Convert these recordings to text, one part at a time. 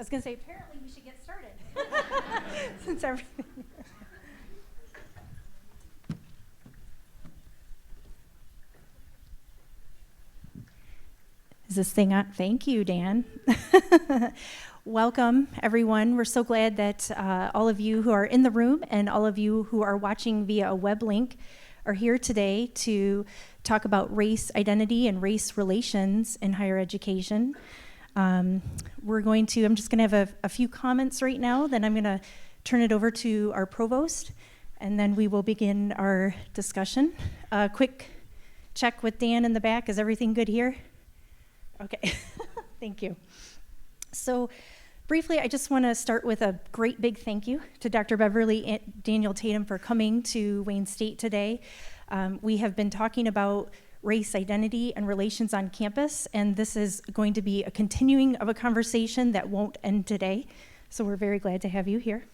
was going to say, apparently we should get started. Since everything. Is this thing on? Thank you, Dan. Welcome, everyone. We're so glad that all of you who are in the room and all of you who are watching via a web link are here today to talk about race identity and race relations in higher education. I'm just going to have a few comments right now, then I'm going to turn it over to our provost, and then we will begin our discussion. Quick check with Dan in the back. Is everything good here? Okay, thank you. So briefly, I just want to start with a great big thank you to Dr. Beverly Daniel Tatum for coming to Wayne State today. We have been talking about race identity and relations on campus, and this is going to be a continuing of a conversation that won't end today, so we're very glad to have you here.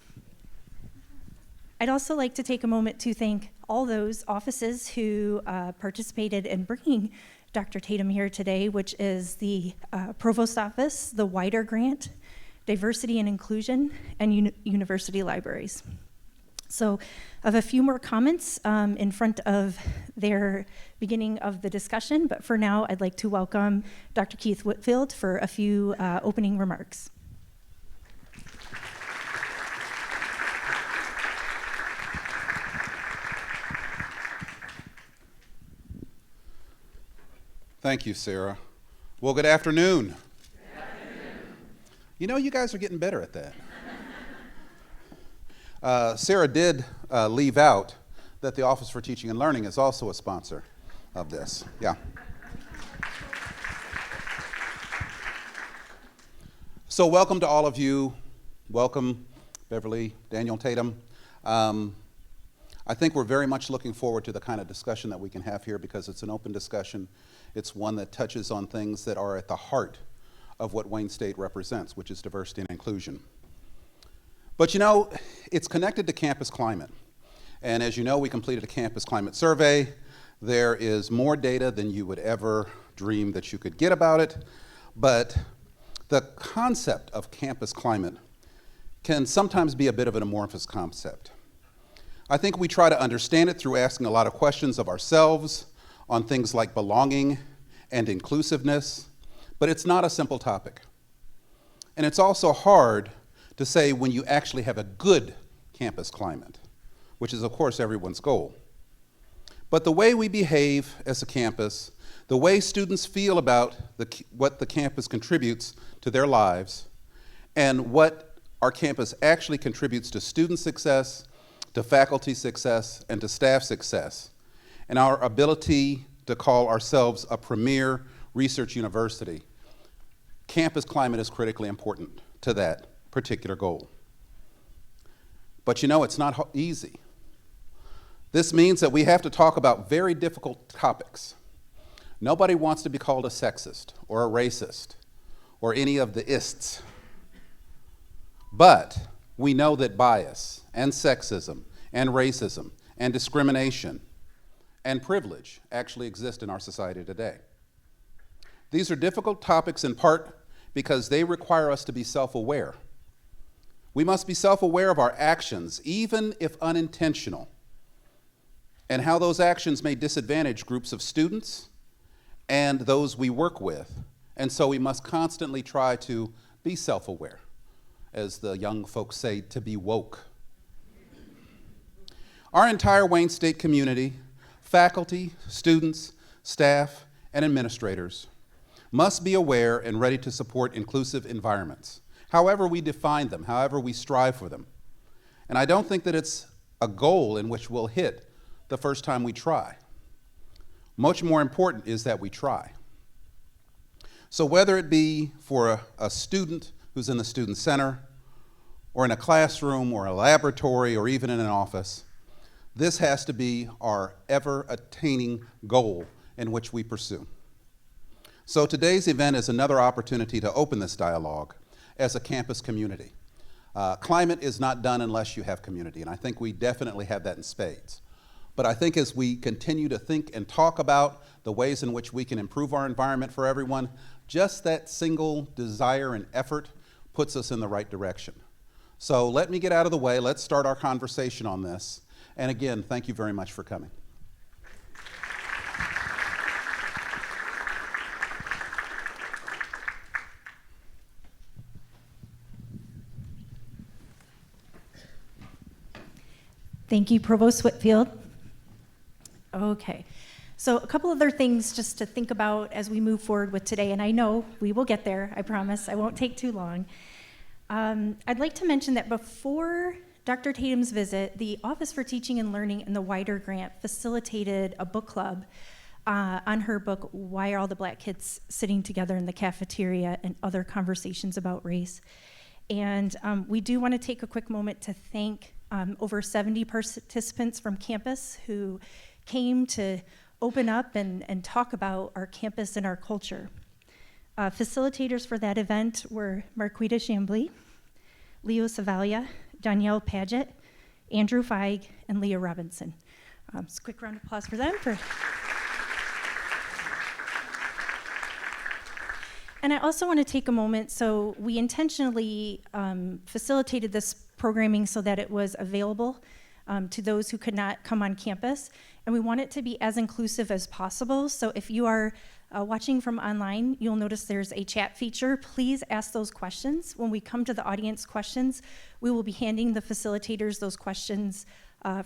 I'd also like to take a moment to thank all those offices who participated in bringing Dr. Tatum here today, which is the Provost Office, the WIDER Grant, Diversity and Inclusion, and University Libraries. So I have a few more comments in front of their beginning of the discussion, but for now I'd like to welcome Dr. Keith Whitfield for a few opening remarks. Thank you, Sarah. Well, good afternoon. Good afternoon. You know, you guys are getting better at that. Sarah did leave out that the Office for Teaching and Learning is also a sponsor of this. Yeah. So welcome to all of you. Welcome, Beverly Daniel Tatum. I think we're very much looking forward to the kind of discussion that we can have here because it's an open discussion. It's one that touches on things that are at the heart of what Wayne State represents, which is diversity and inclusion. But you know, it's connected to campus climate. And as you know, we completed a campus climate survey. There is more data than you would ever dream that you could get about it. But the concept of campus climate can sometimes be a bit of an amorphous concept. I think we try to understand it through asking a lot of questions of ourselves on things like belonging and inclusiveness, but it's not a simple topic. And it's also hard to say when you actually have a good campus climate, which is of course everyone's goal. But the way we behave as a campus, the way students feel about what the campus contributes to their lives, and what our campus actually contributes to student success, to faculty success, and to staff success, and our ability to call ourselves a premier research university. Campus climate is critically important to that particular goal. But you know, it's not easy. This means that we have to talk about very difficult topics. Nobody wants to be called a sexist or a racist or any of the ists. But we know that bias and sexism and racism and discrimination and privilege actually exist in our society today. These are difficult topics in part because they require us to be self-aware. We must be self-aware of our actions, even if unintentional, and how those actions may disadvantage groups of students and those we work with. And so we must constantly try to be self-aware, as the young folks say, to be woke. Our entire Wayne State community, faculty, students, staff, and administrators must be aware and ready to support inclusive environments, however we define them, however we strive for them. And I don't think that it's a goal in which we'll hit the first time we try. Much more important is that we try. So whether it be for a student who's in the student center, or in a classroom, or a laboratory, or even in an office, this has to be our ever-attaining goal in which we pursue. So today's event is another opportunity to open this dialogue as a campus community. Climate is not done unless you have community, and I think we definitely have that in spades. But I think as we continue to think and talk about the ways in which we can improve our environment for everyone, just that single desire and effort puts us in the right direction. So let me get out of the way. Let's start our conversation on this. And again, thank you very much for coming. Thank you, Provost Whitfield. Okay, so a couple other things just to think about as we move forward with today, and I know we will get there, I promise. I won't take too long. I'd like to mention that before Dr. Tatum's visit, the Office for Teaching and Learning and the Wider Grant facilitated a book club on her book, Why Are All the Black Kids Sitting Together in the Cafeteria, and Other Conversations About Race. And we do want to take a quick moment to thank over 70 participants from campus who came to open up and talk about our campus and our culture. Facilitators for that event were Marquita Chamblee, Leo Savalia, Danielle Paget, Andrew Feig, and Leah Robinson. Just a quick round of applause for them. And I also want to take a moment, so we intentionally facilitated this programming so that it was available to those who could not come on campus, and we want it to be as inclusive as possible. So if you are watching from online, you'll notice there's a chat feature. Please ask those questions. When we come to the audience questions, we will be handing the facilitators those questions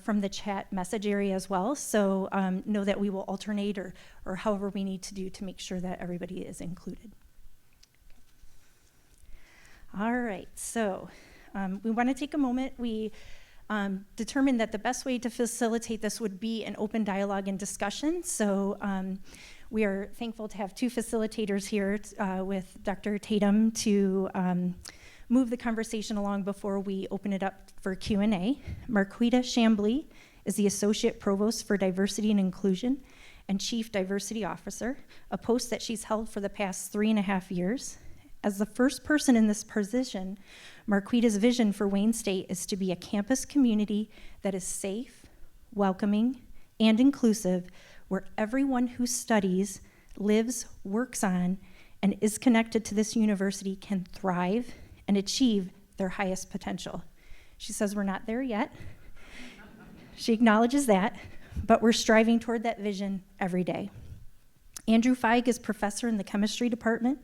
from the chat message area as well. So know that we will alternate or however we need to do to make sure that everybody is included. All right, so we want to take a moment. We determined that the best way to facilitate this would be an open dialogue and discussion. So we are thankful to have two facilitators here with Dr. Tatum to move the conversation along before we open it up for Q&A. Marquita Chamblee is the Associate Provost for Diversity and Inclusion and Chief Diversity Officer, a post that she's held for the past 3.5 years. As the first person in this position, Marquita's vision for Wayne State is to be a campus community that is safe, welcoming, and inclusive, where everyone who studies, lives, works on, and is connected to this university can thrive and achieve their highest potential. She says we're not there yet. She acknowledges that, but we're striving toward that vision every day. Andrew Feig is professor in the chemistry department.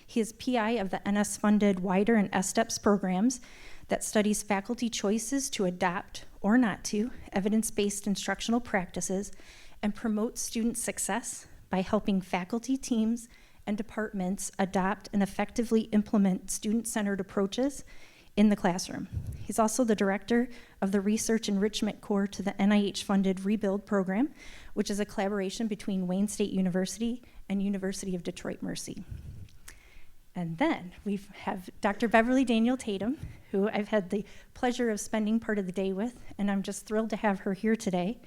He is PI of the NS-funded Wider and STEPS programs that studies faculty choices to adopt or not to evidence-based instructional practices and promotes student success by helping faculty, teams, and departments adopt and effectively implement student-centered approaches in the classroom. He's also the director of the Research Enrichment Core to the NIH-funded Rebuild program, which is a collaboration between Wayne State University and University of Detroit Mercy. And then we have Dr. Beverly Daniel Tatum, who I've had the pleasure of spending part of the day with, and I'm just thrilled to have her here today.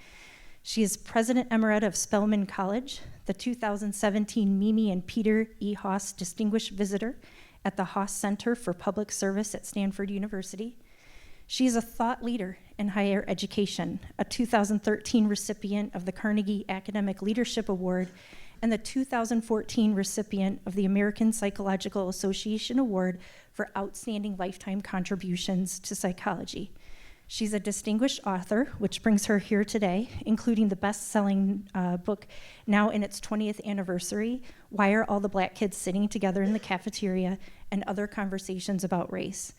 She is President Emerita of Spelman College, the 2017 Mimi and Peter E. Haas Distinguished Visitor at the Haas Center for Public Service at Stanford University. She is a thought leader in higher education, a 2013 recipient of the Carnegie Academic Leadership Award, and the 2014 recipient of the American Psychological Association Award for Outstanding Lifetime Contributions to Psychology. She's a distinguished author, which brings her here today, including the best-selling book, now in its 20th anniversary, Why Are All the Black Kids Sitting Together in the Cafeteria, and Other Conversations About Race.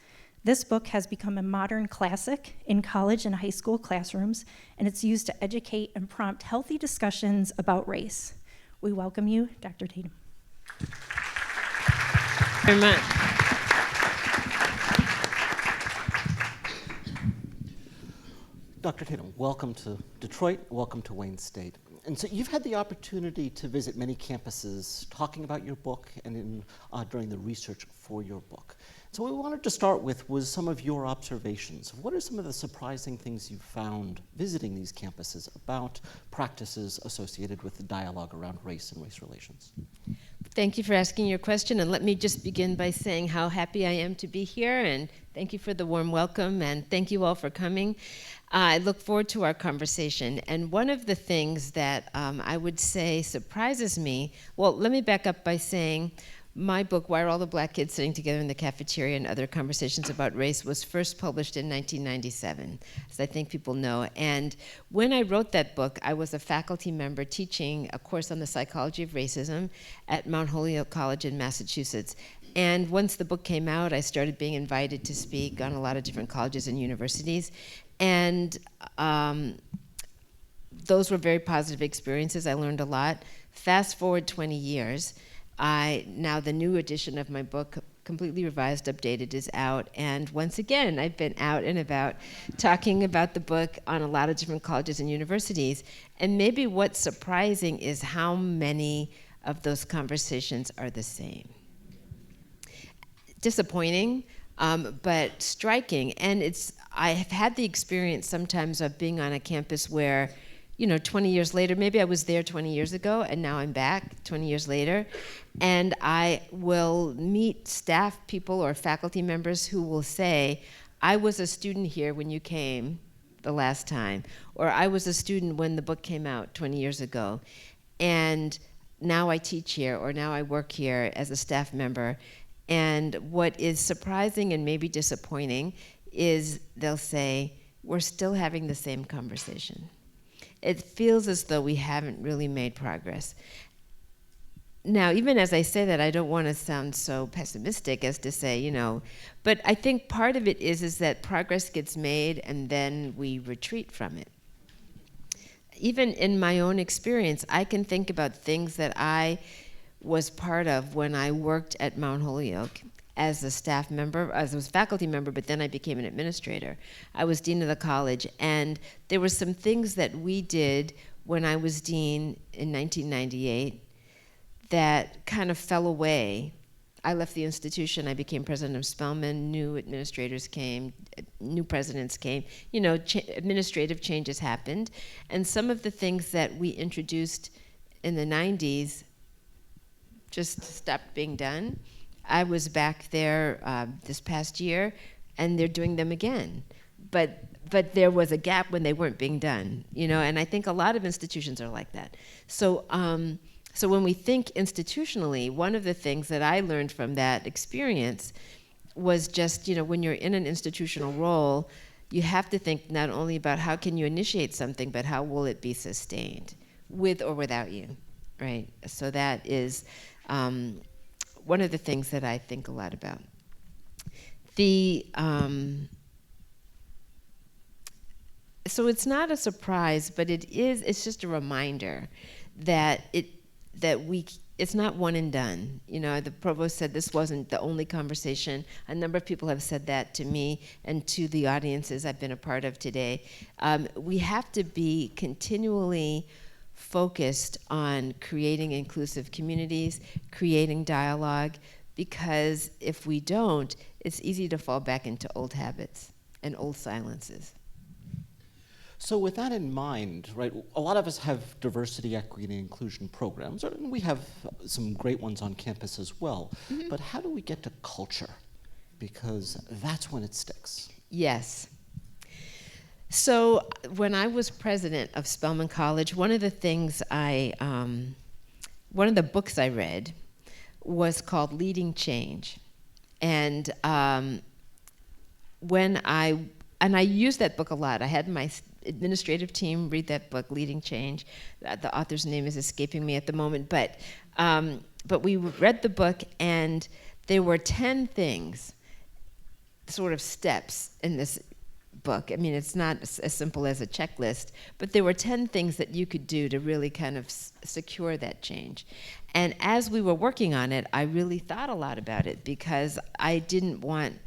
This book has become a modern classic in college and high school classrooms, and it's used to educate and prompt healthy discussions about race. We welcome you, Dr. Tatum. Very much. Dr. Tatum, welcome to Detroit, welcome to Wayne State. And so you've had the opportunity to visit many campuses talking about your book and during the research for your book. So what we wanted to start with was some of your observations. What are some of the surprising things you found visiting these campuses about practices associated with the dialogue around race and race relations? Thank you for asking your question, and let me just begin by saying how happy I am to be here, and thank you for the warm welcome, and thank you all for coming. I look forward to our conversation, and one of the things that I would say surprises me, well, let me back up by saying My book, Why Are All the Black Kids Sitting Together in the Cafeteria and Other Conversations About Race, was first published in 1997, as I think people know. And when I wrote that book, I was a faculty member teaching a course on the psychology of racism at Mount Holyoke College in Massachusetts. And once the book came out, I started being invited to speak on a lot of different colleges and universities. And those were very positive experiences. I learned a lot. Fast forward 20 years. Now the new edition of my book, completely revised, updated, is out. And once again, I've been out and about talking about the book on a lot of different colleges and universities. And maybe what's surprising is how many of those conversations are the same. Disappointing, but striking. And I have had the experience sometimes of being on a campus where 20 years later, maybe I was there 20 years ago, and now I'm back 20 years later, and I will meet staff people or faculty members who will say, I was a student here when you came the last time, or I was a student when the book came out 20 years ago, and now I teach here, or now I work here as a staff member. And what is surprising and maybe disappointing is they'll say, we're still having the same conversation. It feels as though we haven't really made progress. Now, even as I say that, I don't want to sound so pessimistic as to say, but I think part of it is that progress gets made and then we retreat from it. Even in my own experience, I can think about things that I was part of when I worked at Mount Holyoke as a staff member, as a faculty member, but then I became an administrator. I was dean of the college, and there were some things that we did when I was dean in 1998 that kind of fell away. I left the institution, I became president of Spelman, new administrators came, new presidents came, administrative changes happened, and some of the things that we introduced in the 90s just stopped being done. I was back there this past year, and they're doing them again. But there was a gap when they weren't being done, and I think a lot of institutions are like that. So when we think institutionally, one of the things that I learned from that experience was just, when you're in an institutional role, you have to think not only about how can you initiate something, but how will it be sustained, with or without you, right? So that is one of the things that I think a lot about. So it's not a surprise, but it's just a reminder that it's not one and done. The provost said this wasn't the only conversation. A number of people have said that to me and to the audiences I've been a part of today. We have to be continually focused on creating inclusive communities, creating dialogue, because if we don't, it's easy to fall back into old habits and old silences. So with that in mind, right, a lot of us have diversity, equity, and inclusion programs, and we have some great ones on campus as well. Mm-hmm. But how do we get to culture? Because that's when it sticks. Yes. So when I was president of Spelman College, one of the books I read was called Leading Change. And I used that book a lot. I had my administrative team read that book, Leading Change. The author's name is escaping me at the moment, but we read the book, and there were 10 things, sort of steps in this book. I mean, it's not as simple as a checklist, but there were 10 things that you could do to really kind of secure that change. And as we were working on it, I really thought a lot about it, because I didn't want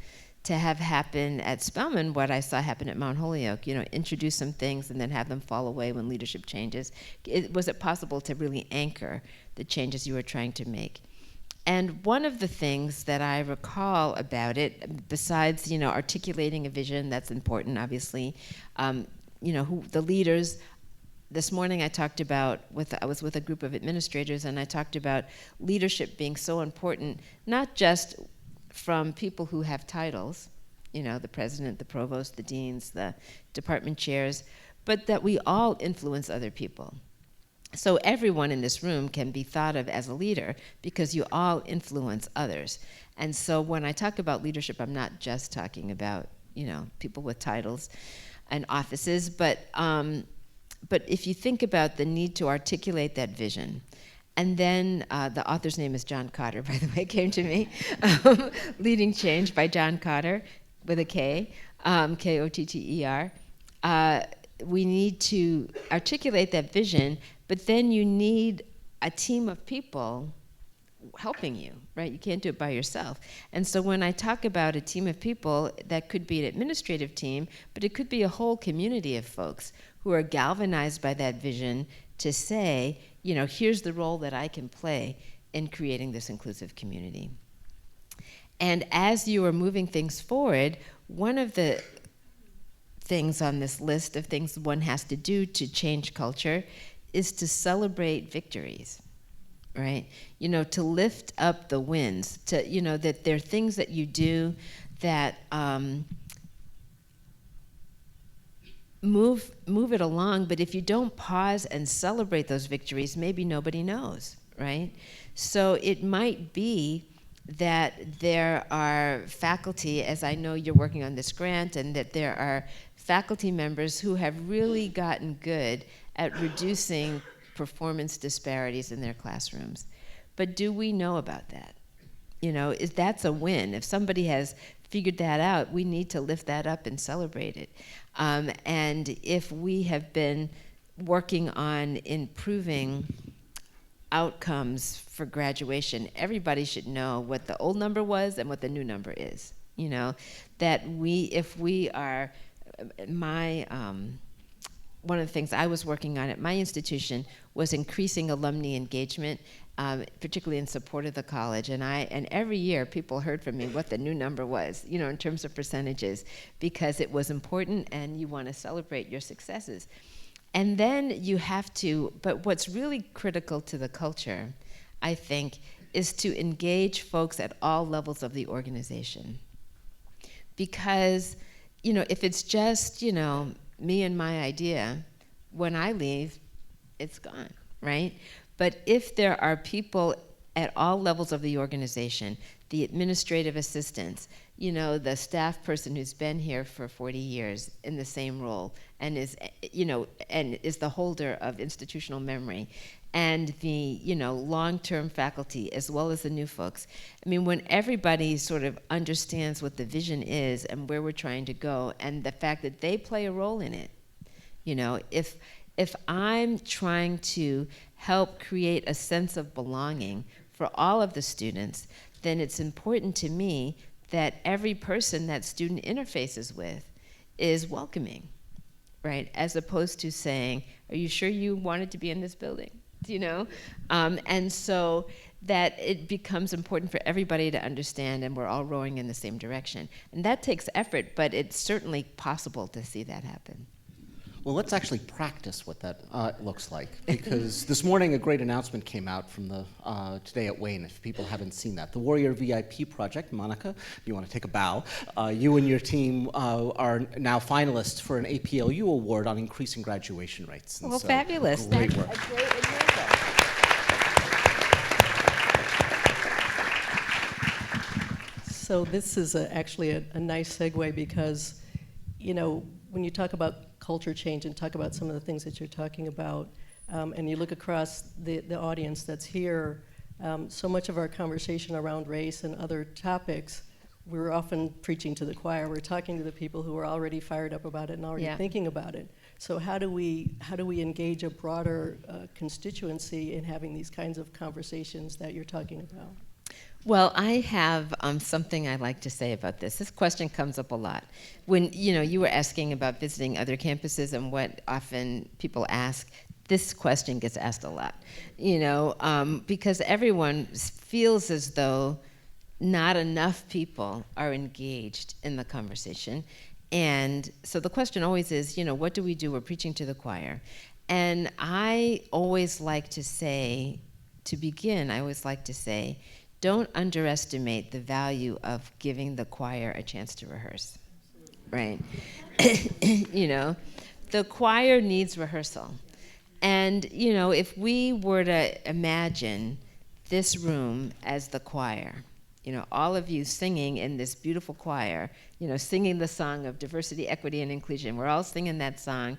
to have happen at Spelman what I saw happen at Mount Holyoke, introduce some things and then have them fall away when leadership changes. Was it possible to really anchor the changes you were trying to make? And one of the things that I recall about it, besides articulating a vision, that's important, obviously, who the leaders. This morning I was with a group of administrators, and I talked about leadership being so important, not just from people who have titles, the president, the provost, the deans, the department chairs, but that we all influence other people. So everyone in this room can be thought of as a leader because you all influence others. And so when I talk about leadership, I'm not just talking about, people with titles and offices, but if you think about the need to articulate that vision, and then the author's name is John Kotter, by the way, came to me, Leading Change by John Kotter, with a K, Kotter. We need to articulate that vision, but then you need a team of people helping you, right? You can't do it by yourself. And so when I talk about a team of people, that could be an administrative team, but it could be a whole community of folks who are galvanized by that vision to say, here's the role that I can play in creating this inclusive community. And as you are moving things forward, one of the things on this list of things one has to do to change culture is to celebrate victories, right? To lift up the wins, that there are things that you do that move it along, but if you don't pause and celebrate those victories, maybe nobody knows, right? So it might be that there are faculty, as I know you're working on this grant, and that there are faculty members who have really gotten good at reducing performance disparities in their classrooms. But do we know about that? That's a win. If somebody has figured that out, we need to lift that up and celebrate it. And if we have been working on improving outcomes for graduation, everybody should know what the old number was and what the new number is. That if we are, one of the things I was working on at my institution was increasing alumni engagement, particularly in support of the college. And every year people heard from me what the new number was, in terms of percentages, because it was important and you want to celebrate your successes. And then you have to, but what's really critical to the culture, I think, is to engage folks at all levels of the organization. Because, if it's just, me and my idea, when I leave, it's gone, right? But if there are people at all levels of the organization, the administrative assistants, the staff person who's been here for 40 years in the same role and is, and is the holder of institutional memory, and the, long-term faculty as well as the new folks. I mean, when everybody sort of understands what the vision is and where we're trying to go, and the fact that they play a role in it, if I'm trying to help create a sense of belonging for all of the students, then it's important to me that every person that student interfaces with is welcoming, right? As opposed to saying, are you sure you wanted to be in this building? And so that it becomes important for everybody to understand, and we're all rowing in the same direction. And that takes effort, but it's certainly possible to see that happen. Well, let's actually practice what that looks like, because this morning a great announcement came out from the Today at Wayne, if people haven't seen that. The Warrior VIP Project, Monica, if you want to take a bow, you and your team are now finalists for an APLU award on increasing graduation rates. And fabulous. Great work. A great example. So this is actually a nice segue because, when you talk about culture change and talk about some of the things that you're talking about, and you look across the audience that's here, so much of our conversation around race and other topics, we're often preaching to the choir. We're talking to the people who are already fired up about it and already thinking about it. So how do we engage a broader constituency in having these kinds of conversations that you're talking about? Well, I have something I'd like to say about this. This question comes up a lot. When you were asking about visiting other campuses and what often people ask, this question gets asked a lot. Because everyone feels as though not enough people are engaged in the conversation. And so the question always is, what do we do? We're preaching to the choir. And I always like to say, to begin, don't underestimate the value of giving the choir a chance to rehearse, right? The choir needs rehearsal. And, you know, if we were to imagine this room as the choir, you know, all of you singing in this beautiful choir, you know, singing the song of diversity, equity, and inclusion. We're all singing that song.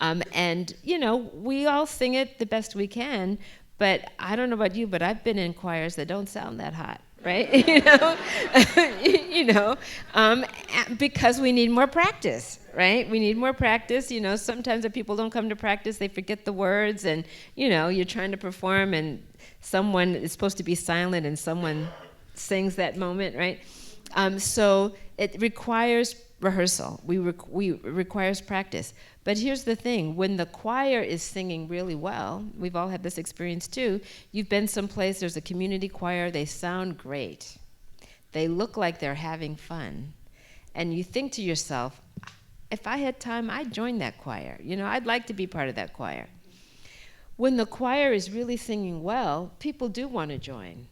And, you know, we all sing it the best we can, but I don't know about you, but I've been in choirs that don't sound that hot, right? Because we need more practice, right? We need more practice. You know, sometimes if people don't come to practice, they forget the words, and, you know, you're trying to perform, and someone is supposed to be silent, and someone sings that moment, right? So it requires rehearsal. It requires practice. But here's the thing, when the choir is singing really well, we've all had this experience too, you've been someplace, there's a community choir, they sound great. They look like they're having fun. And you think to yourself, if I had time, I'd join that choir. You know, I'd like to be part of that choir. When the choir is really singing well, people do want to join.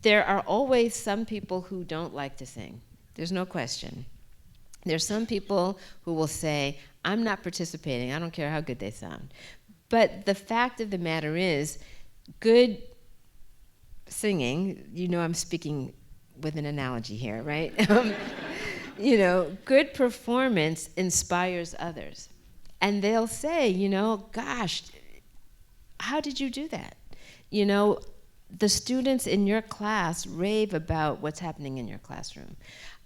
There are always some people who don't like to sing. There's no question. There's some people who will say, I'm not participating. I don't care how good they sound. But the fact of the matter is, good singing, you know I'm speaking with an analogy here, right? You know, good performance inspires others. And they'll say, you know, gosh, how did you do that? You know, the students in your class rave about what's happening in your classroom.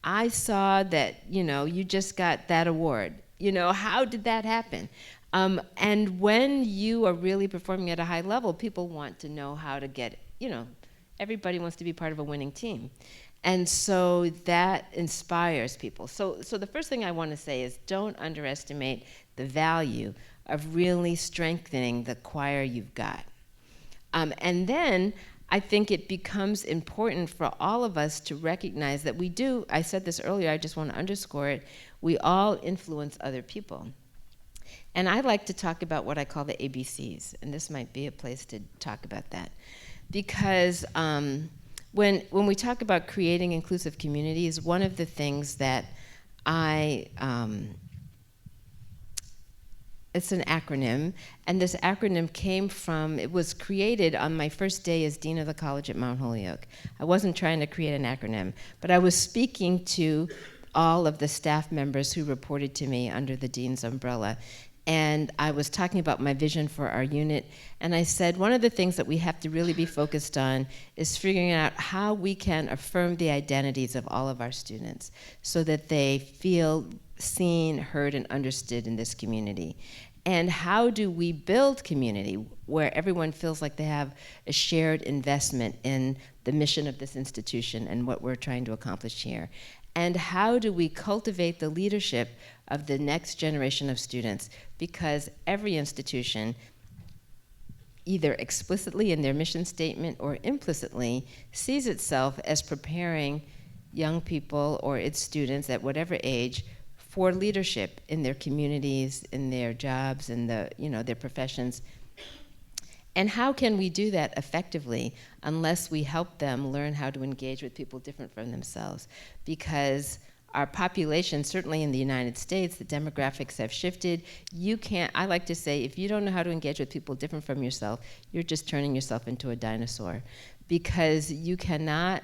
I saw that, you know, you just got that award. You know, how did that happen? And when you are really performing at a high level, people want to know how to get, you know, everybody wants to be part of a winning team. And so that inspires people. So the first thing I want to say is don't underestimate the value of really strengthening the choir you've got. And then I think it becomes important for all of us to recognize that we do, I said this earlier, I just want to underscore it, we all influence other people. And I like to talk about what I call the ABCs, and this might be a place to talk about that. Because when we talk about creating inclusive communities, one of the things that it's an acronym, and this acronym came from, it was created on my first day as Dean of the College at Mount Holyoke. I wasn't trying to create an acronym, but I was speaking to all of the staff members who reported to me under the Dean's umbrella. And I was talking about my vision for our unit, and I said one of the things that we have to really be focused on is figuring out how we can affirm the identities of all of our students so that they feel seen, heard, and understood in this community. And how do we build community where everyone feels like they have a shared investment in the mission of this institution and what we're trying to accomplish here? And how do we cultivate the leadership of the next generation of students? Because every institution, either explicitly in their mission statement or implicitly, sees itself as preparing young people or its students at whatever age for leadership in their communities, in their jobs, in their professions. And how can we do that effectively unless we help them learn how to engage with people different from themselves? Because our population, certainly in the United States, the demographics have shifted. I like to say, if you don't know how to engage with people different from yourself, you're just turning yourself into a dinosaur, because you cannot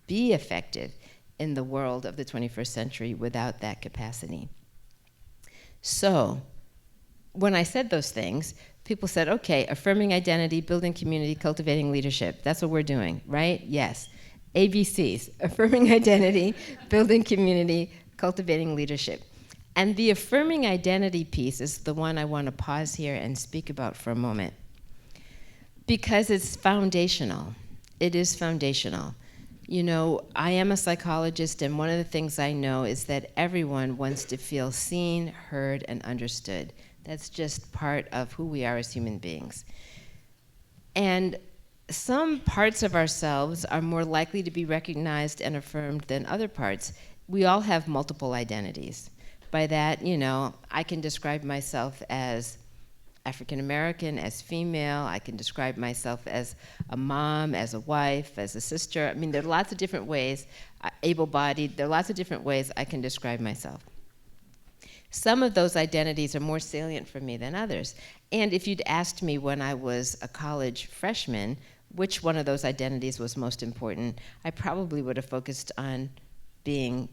be effective in the world of the 21st century without that capacity. So when I said those things, people said, okay, affirming identity, building community, cultivating leadership. That's what we're doing, right? Yes. ABCs, affirming identity, building community, cultivating leadership. And the affirming identity piece is the one I want to pause here and speak about for a moment, because it's foundational. It is foundational. You know, I am a psychologist, and one of the things I know is that everyone wants to feel seen, heard, and understood. That's just part of who we are as human beings. And some parts of ourselves are more likely to be recognized and affirmed than other parts. We all have multiple identities. By that, you know, I can describe myself as African American, as female. I can describe myself as a mom, as a wife, as a sister. I mean, there are lots of different ways, able-bodied, there are lots of different ways I can describe myself. Some of those identities are more salient for me than others. And if you'd asked me when I was a college freshman which one of those identities was most important, I probably would have focused on being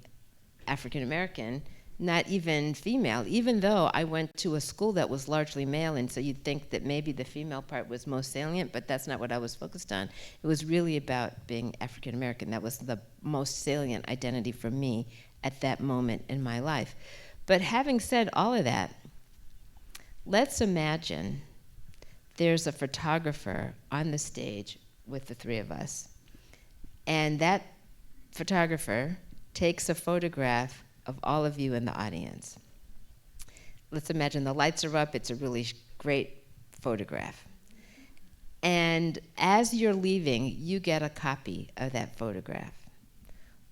African American, not even female, even though I went to a school that was largely male, and so you'd think that maybe the female part was most salient, but that's not what I was focused on. It was really about being African American. That was the most salient identity for me at that moment in my life. But having said all of that, let's imagine there's a photographer on the stage with the three of us, and that photographer takes a photograph of all of you in the audience. Let's imagine the lights are up, it's a really great photograph. And as you're leaving, you get a copy of that photograph.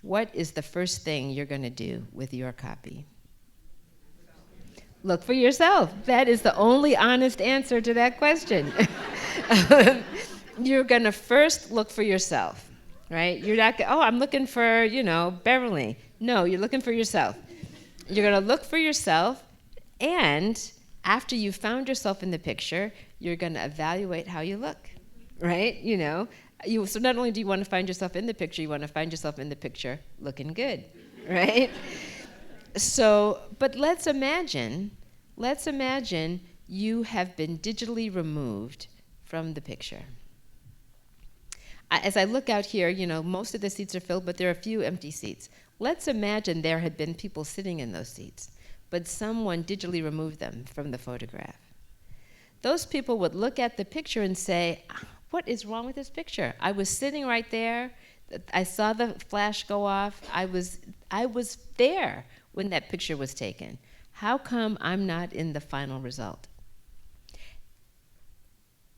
What is the first thing you're gonna do with your copy? Look for yourself. That is the only honest answer to that question. You're gonna first look for yourself, right? You're not, oh, I'm looking for, Beverly. No, you're looking for yourself. You're gonna look for yourself, and after you've found yourself in the picture, you're gonna evaluate how you look, right? So not only do you want to find yourself in the picture, you want to find yourself in the picture looking good, right? So, but let's imagine you have been digitally removed from the picture. As I look out here, most of the seats are filled, but there are a few empty seats. Let's imagine there had been people sitting in those seats, but someone digitally removed them from the photograph. Those people would look at the picture and say, what is wrong with this picture? I was sitting right there. I saw the flash go off. I was there when that picture was taken. How come I'm not in the final result?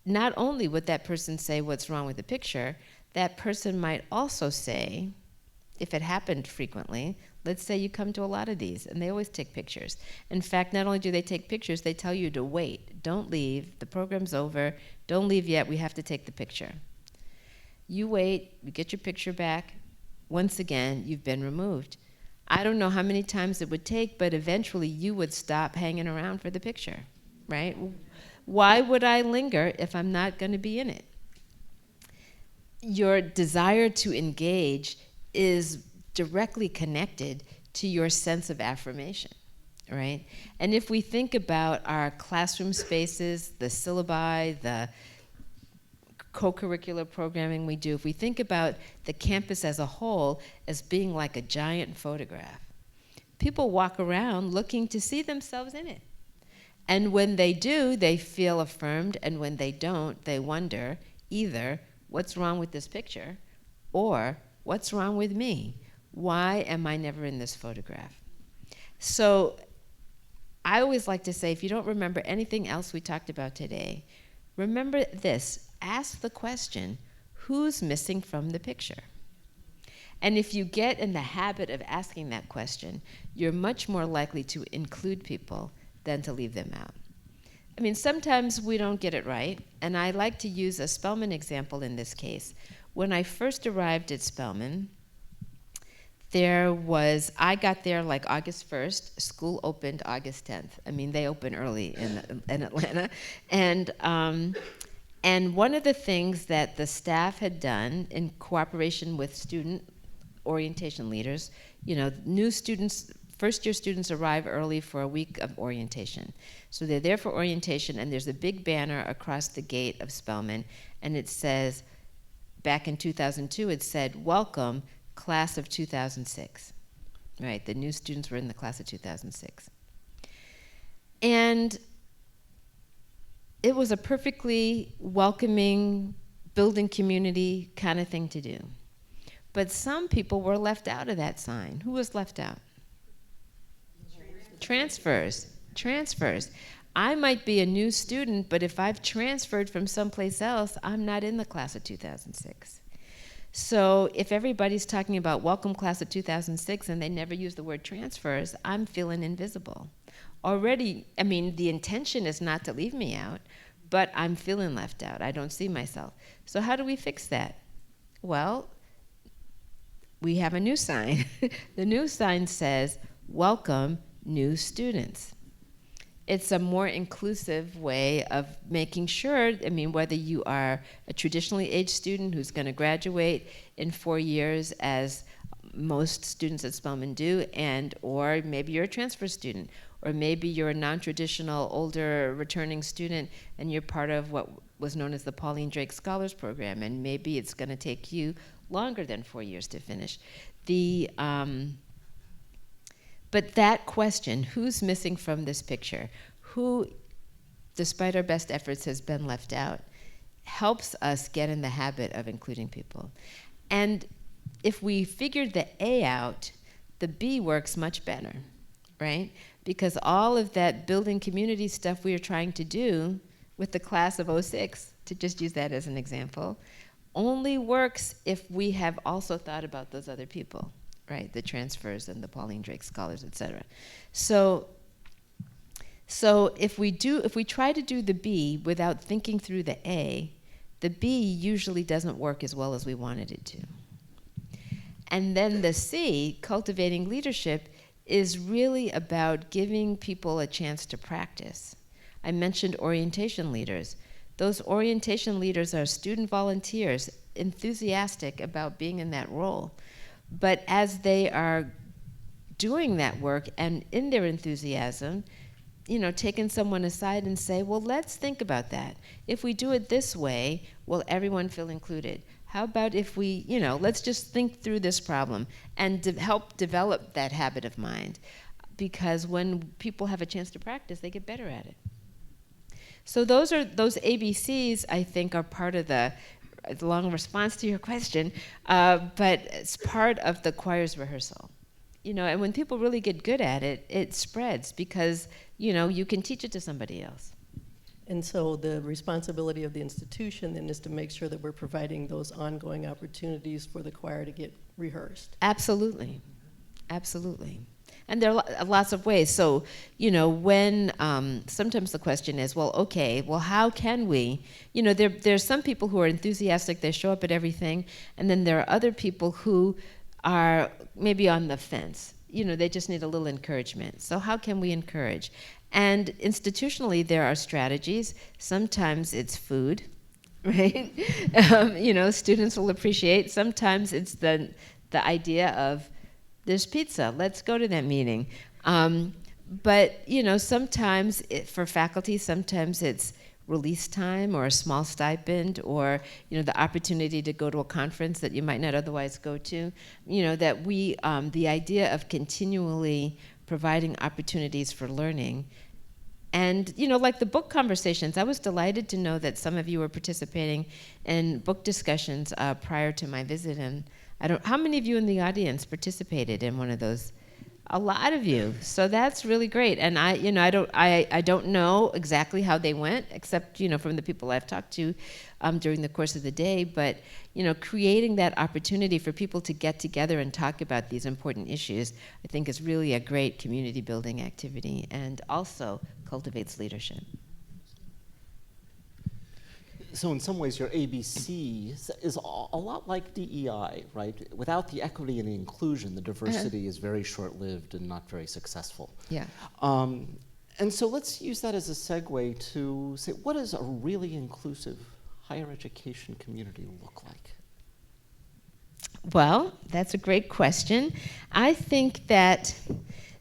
Not only would that person say what's wrong with the picture, that person might also say, if it happened frequently, let's say you come to a lot of these, and they always take pictures. In fact, not only do they take pictures, they tell you to wait. Don't leave. The program's over. Don't leave yet. We have to take the picture. You wait. You get your picture back. Once again, you've been removed. I don't know how many times it would take, but eventually you would stop hanging around for the picture, right? Why would I linger if I'm not going to be in it? Your desire to engage is directly connected to your sense of affirmation, right? And if we think about our classroom spaces, the syllabi, the co-curricular programming we do, if we think about the campus as a whole as being like a giant photograph, people walk around looking to see themselves in it. And when they do, they feel affirmed, and when they don't, they wonder either what's wrong with this picture or what's wrong with me? Why am I never in this photograph? So I always like to say, if you don't remember anything else we talked about today, remember this. Ask the question, who's missing from the picture? And if you get in the habit of asking that question, you're much more likely to include people than to leave them out. I mean, sometimes we don't get it right, and I like to use a Spelman example in this case. When I first arrived at Spelman, I got there like August 1st, school opened August 10th. I mean, they open early in Atlanta. And one of the things that the staff had done in cooperation with student orientation leaders, new students, first-year students arrive early for a week of orientation. So they're there for orientation, and there's a big banner across the gate of Spelman, and it says, back in 2002, it said, welcome, class of 2006. Right, the new students were in the class of 2006. And it was a perfectly welcoming, building community kind of thing to do. But some people were left out of that sign. Who was left out? Transfers. I might be a new student, but if I've transferred from someplace else, I'm not in the class of 2006. So if everybody's talking about welcome class of 2006 and they never use the word transfers, I'm feeling invisible. Already, I mean, the intention is not to leave me out, but I'm feeling left out. I don't see myself. So how do we fix that? Well, we have a new sign. The new sign says, welcome, new students. It's a more inclusive way of making sure, I mean, whether you are a traditionally aged student who's going to graduate in 4 years, as most students at Spelman do, or maybe you're a transfer student, or maybe you're a non-traditional, older, returning student, and you're part of what was known as the Pauline Drake Scholars Program, and maybe it's going to take you longer than 4 years to finish. But that question, who's missing from this picture, who, despite our best efforts, has been left out, helps us get in the habit of including people. And if we figured the A out, the B works much better, right? Because all of that building community stuff we are trying to do with the class of '06, to just use that as an example, only works if we have also thought about those other people, right? The transfers and the Pauline Drake Scholars, et cetera. So if we try to do the B without thinking through the A, the B usually doesn't work as well as we wanted it to. And then the C, cultivating leadership, is really about giving people a chance to practice. I mentioned orientation leaders. Those orientation leaders are student volunteers, enthusiastic about being in that role. But as they are doing that work and in their enthusiasm, taking someone aside and say, well, let's think about that. If we do it this way, will everyone feel included? How about if we, let's just think through this problem and help develop that habit of mind? Because when people have a chance to practice, they get better at it. So those ABCs, I think, are part of the long response to your question, but it's part of the choir's rehearsal. And when people really get good at it, it spreads because, you can teach it to somebody else. And so the responsibility of the institution then is to make sure that we're providing those ongoing opportunities for the choir to get rehearsed. Absolutely. Absolutely. And there are lots of ways. So, when sometimes the question is, how can we? There's some people who are enthusiastic, they show up at everything, and then there are other people who are maybe on the fence. They just need a little encouragement. So how can we encourage? And institutionally, there are strategies. Sometimes it's food, right? Students will appreciate. Sometimes it's the idea of, there's pizza, let's go to that meeting. But sometimes for faculty, sometimes it's release time or a small stipend or the opportunity to go to a conference that you might not otherwise go to. That we, the idea of continually providing opportunities for learning. And, like the book conversations, I was delighted to know that some of you were participating in book discussions prior to my visit. And how many of you in the audience participated in one of those? A lot of you. So that's really great. And I don't know exactly how they went, except, from the people I've talked to during the course of the day. But, creating that opportunity for people to get together and talk about these important issues, I think is really a great community building activity and also cultivates leadership. So in some ways, your ABC is a lot like DEI, right? Without the equity and the inclusion, the diversity is very short-lived and not very successful. Yeah. And so let's use that as a segue to say, what does a really inclusive higher education community look like? Well, that's a great question. I think that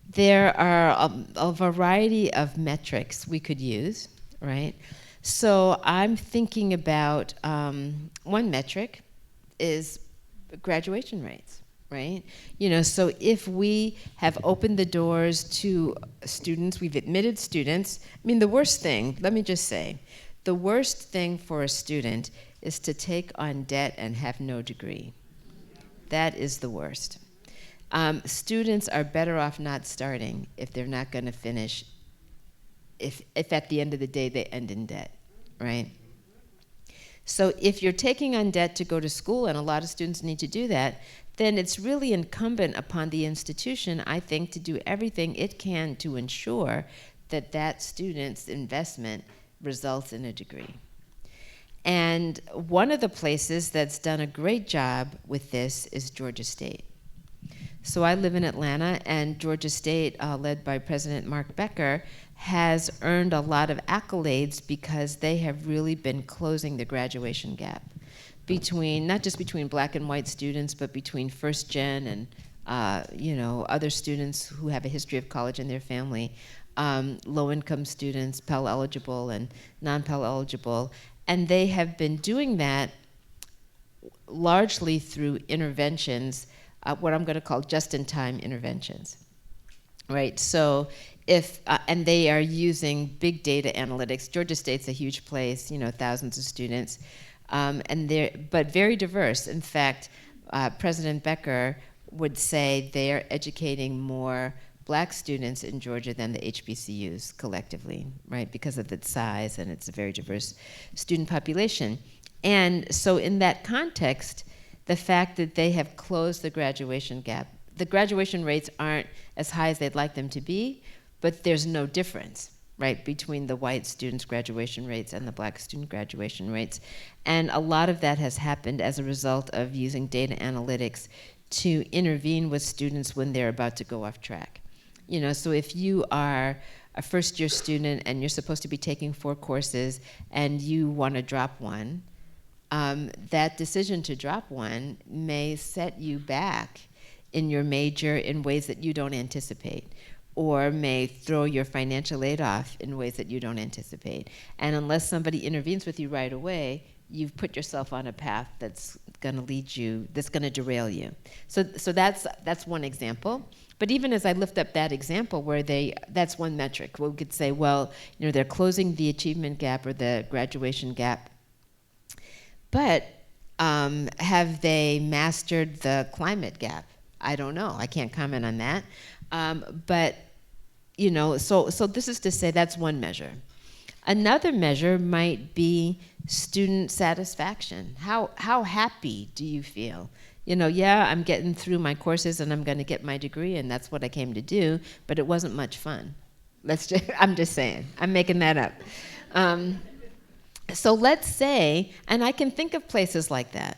there are a variety of metrics we could use, right? So I'm thinking about one metric is graduation rates, right? So if we have opened the doors to students, we've admitted students. The worst thing, let me just say, the worst thing for a student is to take on debt and have no degree. That is the worst. Students are better off not starting if they're not going to finish, if at the end of the day they end in debt, right? So if you're taking on debt to go to school, and a lot of students need to do that, then it's really incumbent upon the institution, I think, to do everything it can to ensure that that student's investment results in a degree. And one of the places that's done a great job with this is Georgia State. So I live in Atlanta, and Georgia State, led by President Mark Becker, has earned a lot of accolades because they have really been closing the graduation gap between, not just between black and white students, but between first gen and other students who have a history of college in their family, low-income students, Pell eligible and non-Pell eligible, and they have been doing that largely through interventions, what I'm going to call just-in-time interventions, right? So and they are using big data analytics. Georgia State's a huge place, thousands of students, but very diverse. In fact, President Becker would say they are educating more black students in Georgia than the HBCUs collectively, right? Because of its size, and it's a very diverse student population. And so in that context, the fact that they have closed the graduation gap, the graduation rates aren't as high as they'd like them to be, but there's no difference, right, between the white students' graduation rates and the black student graduation rates. And a lot of that has happened as a result of using data analytics to intervene with students when they're about to go off track. So if you are a first-year student and you're supposed to be taking 4 courses and you want to drop one, that decision to drop one may set you back in your major in ways that you don't anticipate, or may throw your financial aid off in ways that you don't anticipate. And unless somebody intervenes with you right away, you've put yourself on a path that's gonna lead you, that's gonna derail you. So that's one example. But even as I lift up that example where that's one metric, we could say, well, they're closing the achievement gap or the graduation gap, but have they mastered the climate gap? I don't know, I can't comment on that. But so this is to say that's one measure. Another measure might be student satisfaction. How happy do you feel? I'm getting through my courses and I'm going to get my degree, and that's what I came to do, but it wasn't much fun. I'm just saying, I'm making that up. So let's say, and I can think of places like that.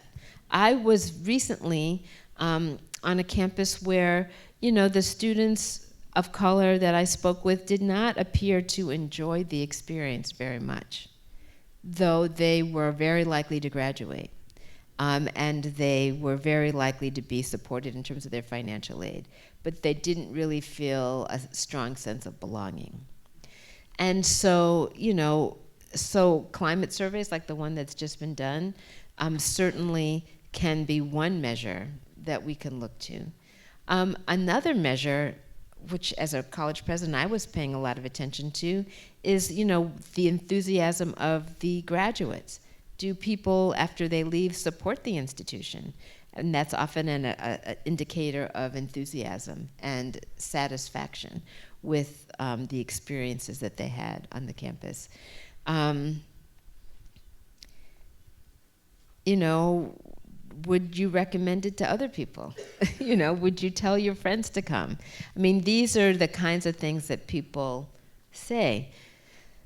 I was recently on a campus where, the students of color that I spoke with did not appear to enjoy the experience very much, though they were very likely to graduate. And they were very likely to be supported in terms of their financial aid, but they didn't really feel a strong sense of belonging. And so, so climate surveys like the one that's just been done certainly can be one measure that we can look to. Another measure, which as a college president I was paying a lot of attention to, is the enthusiasm of the graduates. Do people, after they leave, support the institution? And that's often an indicator of enthusiasm and satisfaction with the experiences that they had on the campus. Would you recommend it to other people? Would you tell your friends to come? I mean, these are the kinds of things that people say.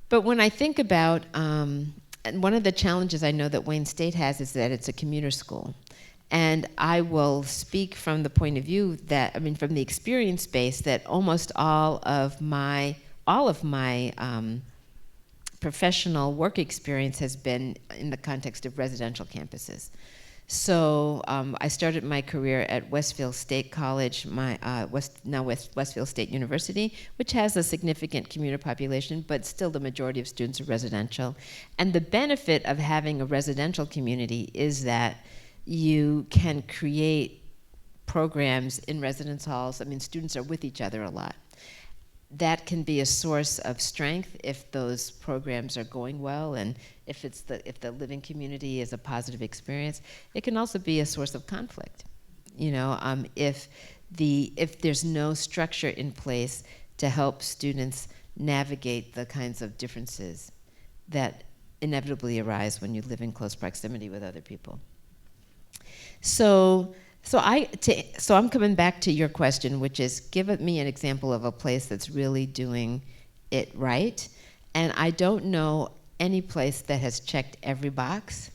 But when I think about, and one of the challenges I know that Wayne State has is that it's a commuter school. And I will speak from the point of view that, from the experience base, that almost all of my professional work experience has been in the context of residential campuses. So I started my career at Westfield State College, Westfield State University, which has a significant commuter population, but still the majority of students are residential. And the benefit of having a residential community is that you can create programs in residence halls. Students are with each other a lot. That can be a source of strength if those programs are going well, and if the living community is a positive experience. It can also be a source of conflict. If there's no structure in place to help students navigate the kinds of differences that inevitably arise when you live in close proximity with other people. So I'm coming back to your question, which is, give me an example of a place that's really doing it right. And I don't know any place that has checked every box,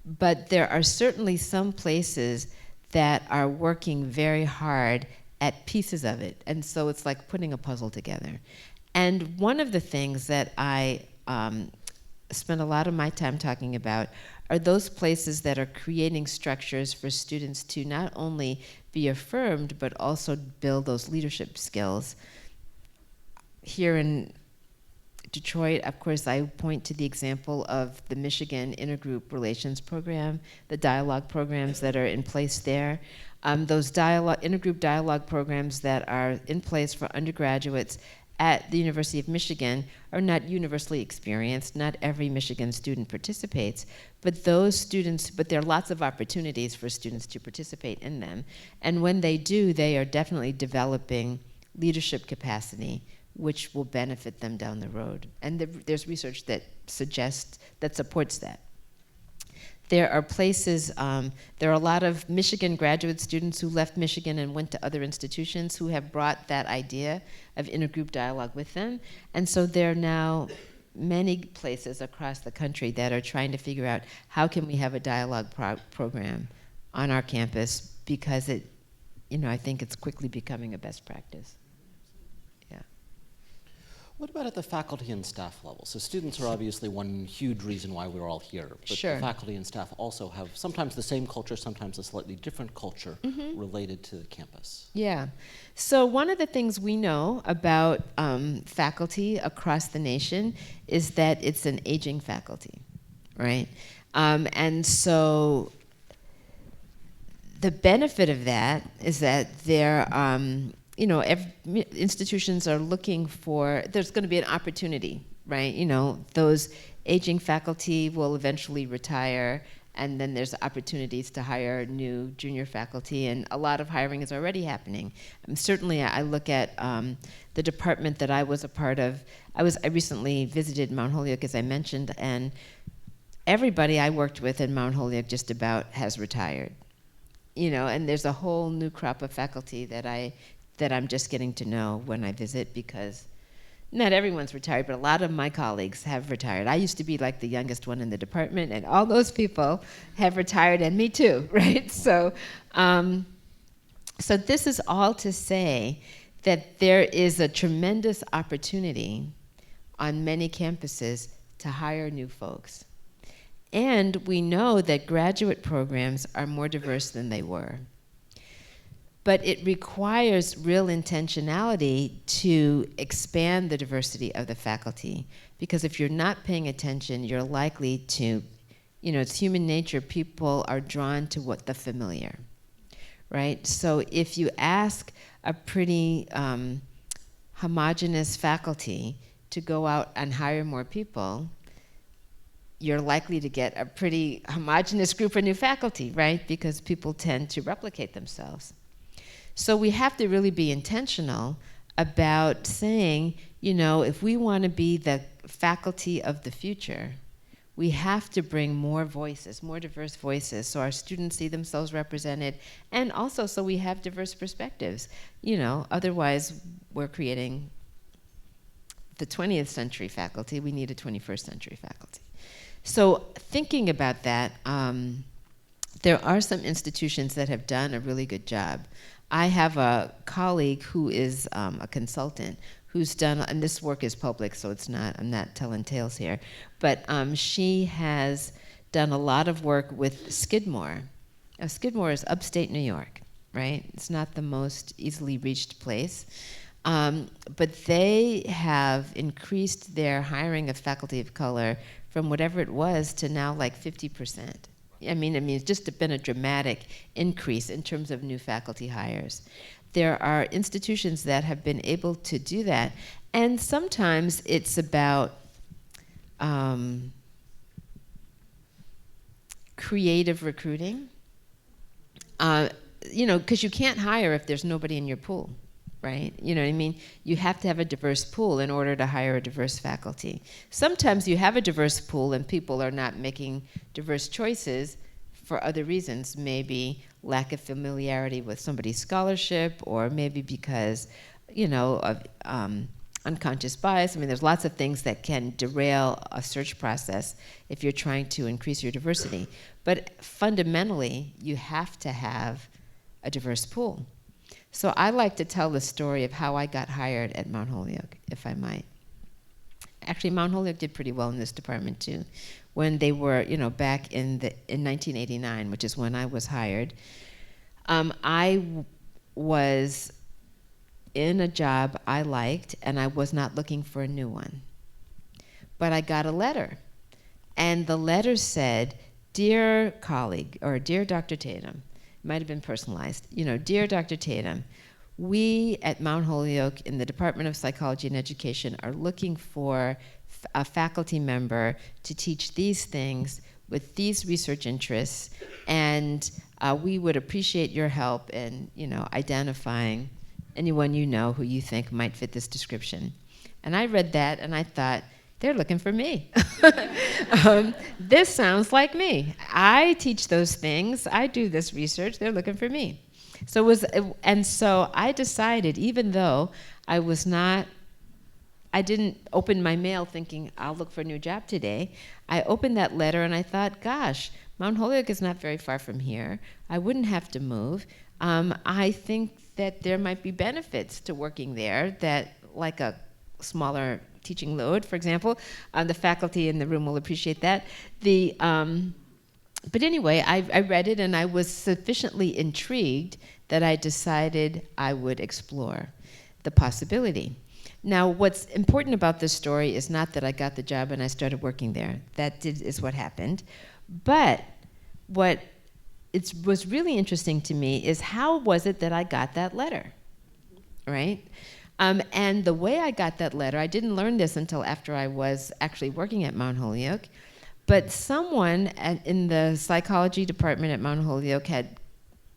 but there are certainly some places that are working very hard at pieces of it. And so it's like putting a puzzle together. And one of the things that I spend a lot of my time talking about are those places that are creating structures for students to not only be affirmed, but also build those leadership skills. Here in Detroit, of course, I point to the example of the Michigan Intergroup Relations Program, the dialogue programs that are in place there. Those intergroup dialogue programs that are in place for undergraduates at the University of Michigan are not universally experienced. Not every Michigan student participates, but those students, but there are lots of opportunities for students to participate in them. And when they do, they are definitely developing leadership capacity, which will benefit them down the road. And there's research that supports that. There are places, there are a lot of Michigan graduate students who left Michigan and went to other institutions who have brought that idea of intergroup dialogue with them. And so there are now many places across the country that are trying to figure out how can we have a dialogue program on our campus, because it, I think it's quickly becoming a best practice. What about at the faculty and staff level? So students are obviously one huge reason why we're all here, but Sure. the faculty and staff also have sometimes the same culture, sometimes a slightly different culture related to the campus. Yeah. So one of the things we know about faculty across the nation is that it's an aging faculty, right? And so the benefit of that is that they're institutions are looking for, there's going to be an opportunity, right? Those aging faculty will eventually retire, and then there's opportunities to hire new junior faculty, and a lot of hiring is already happening. Certainly, I look at the department that I was a part of. I recently visited Mount Holyoke, as I mentioned, and everybody I worked with in Mount Holyoke just about has retired. And there's a whole new crop of faculty that I'm just getting to know when I visit, because not everyone's retired, but a lot of my colleagues have retired. I used to be like the youngest one in the department, and all those people have retired, and me too, right? So this is all to say that there is a tremendous opportunity on many campuses to hire new folks. And we know that graduate programs are more diverse than they were. But it requires real intentionality to expand the diversity of the faculty, because if you're not paying attention, you're likely to, it's human nature, people are drawn to what the familiar, right? So if you ask a pretty homogeneous faculty to go out and hire more people, you're likely to get a pretty homogeneous group of new faculty, right? Because people tend to replicate themselves. So we have to really be intentional about saying, if we want to be the faculty of the future, we have to bring more voices, more diverse voices, so our students see themselves represented, and also so we have diverse perspectives. Otherwise we're creating the 20th century faculty. We need a 21st century faculty. So thinking about that, there are some institutions that have done a really good job. I have a colleague who is a consultant who's done, and this work is public, so I'm not telling tales here, but she has done a lot of work with Skidmore. Now, Skidmore is upstate New York, right? It's not the most easily reached place. But they have increased their hiring of faculty of color from whatever it was to now like 50%. It's just been a dramatic increase in terms of new faculty hires. There are institutions that have been able to do that, and sometimes it's about creative recruiting. Because you can't hire if there's nobody in your pool, right? You have to have a diverse pool in order to hire a diverse faculty. Sometimes you have a diverse pool and people are not making diverse choices for other reasons, maybe lack of familiarity with somebody's scholarship, or maybe because, of unconscious bias. There's lots of things that can derail a search process if you're trying to increase your diversity. But fundamentally, you have to have a diverse pool. So I like to tell the story of how I got hired at Mount Holyoke, if I might. Actually, Mount Holyoke did pretty well in this department too, when they were, back in 1989, which is when I was hired. I was in a job I liked, and I was not looking for a new one. But I got a letter, and the letter said, "Dear colleague," or "Dear Dr. Tatum," it might have been personalized, "Dear Dr. Tatum, we at Mount Holyoke in the Department of Psychology and Education are looking for a faculty member to teach these things with these research interests, and we would appreciate your help in, identifying anyone you know who you think might fit this description." And I read that and I thought, they're looking for me. This sounds like me. I teach those things. I do this research. They're looking for me. So I decided, even though I didn't open my mail thinking I'll look for a new job today. I opened that letter and I thought, gosh, Mount Holyoke is not very far from here. I wouldn't have to move. I think that there might be benefits to working there, that like a smaller teaching load, for example. The faculty in the room will appreciate that. But anyway, I read it and I was sufficiently intrigued that I decided I would explore the possibility. Now, what's important about this story is not that I got the job and I started working there. Is what happened. But what was really interesting to me is how was it that I got that letter, right? And the way I got that letter, I didn't learn this until after I was actually working at Mount Holyoke, but someone in the psychology department at Mount Holyoke had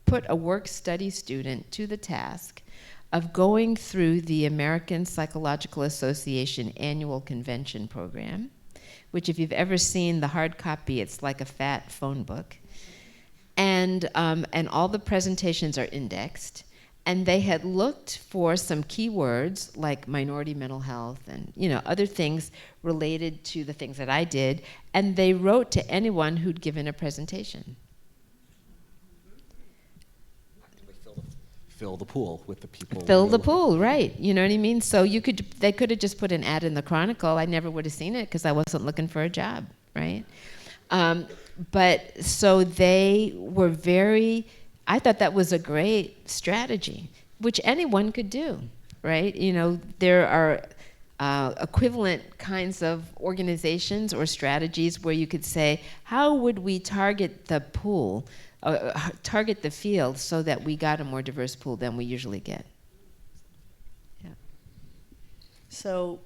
put a work-study student to the task of going through the American Psychological Association annual convention program, which if you've ever seen the hard copy, it's like a fat phone book. And all the presentations are indexed. And they had looked for some keywords like minority mental health and other things related to the things that I did, and they wrote to anyone who'd given a presentation. Fill the pool with the people. Fill the pool, right? You know what I mean? So they could have just put an ad in the Chronicle. I never would have seen it because I wasn't looking for a job, right? But so they were I thought that was a great strategy, which anyone could do, right? There are equivalent kinds of organizations or strategies where you could say, how would we target the pool, target the field so that we got a more diverse pool than we usually get? Yeah. So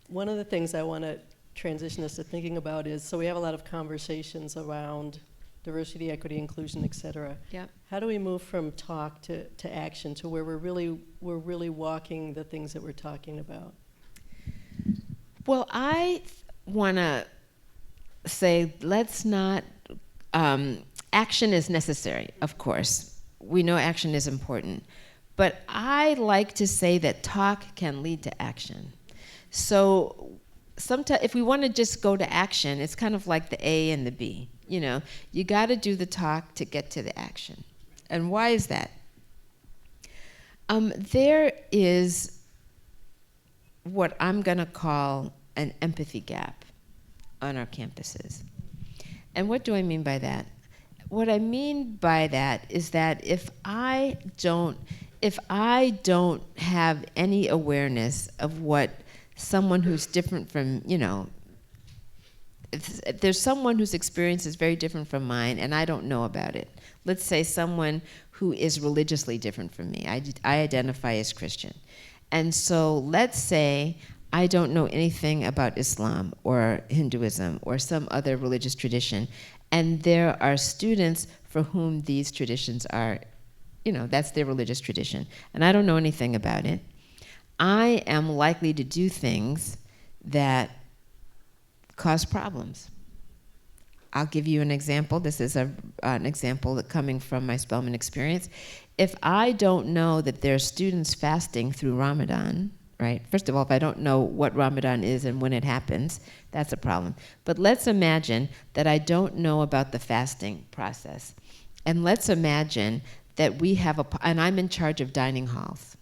one of the things I want to transition us to thinking about is, so we have a lot of conversations around diversity, equity, inclusion, et cetera. Yep. How do we move from talk to action to where we're really walking the things that we're talking about? Well, I want to say let's not, action is necessary, of course. We know action is important. But I like to say that talk can lead to action. So sometimes if we want to just go to action, it's kind of like the A and the B. You got to do the talk to get to the action. And why is that? There is what I'm going to call an empathy gap on our campuses. And what do I mean by that? What I mean by that is that if I don't have any awareness of what someone who's different from, if there's someone whose experience is very different from mine and I don't know about it, let's say someone who is religiously different from me, I identify as Christian. And so let's say I don't know anything about Islam or Hinduism or some other religious tradition, and there are students for whom these traditions are, that's their religious tradition, and I don't know anything about it. I am likely to do things that cause problems. I'll give you an example. This is an example coming from my Spelman experience. If I don't know that there are students fasting through Ramadan, right? First of all, if I don't know what Ramadan is and when it happens, that's a problem. But let's imagine that I don't know about the fasting process. And let's imagine that we have and I'm in charge of dining halls.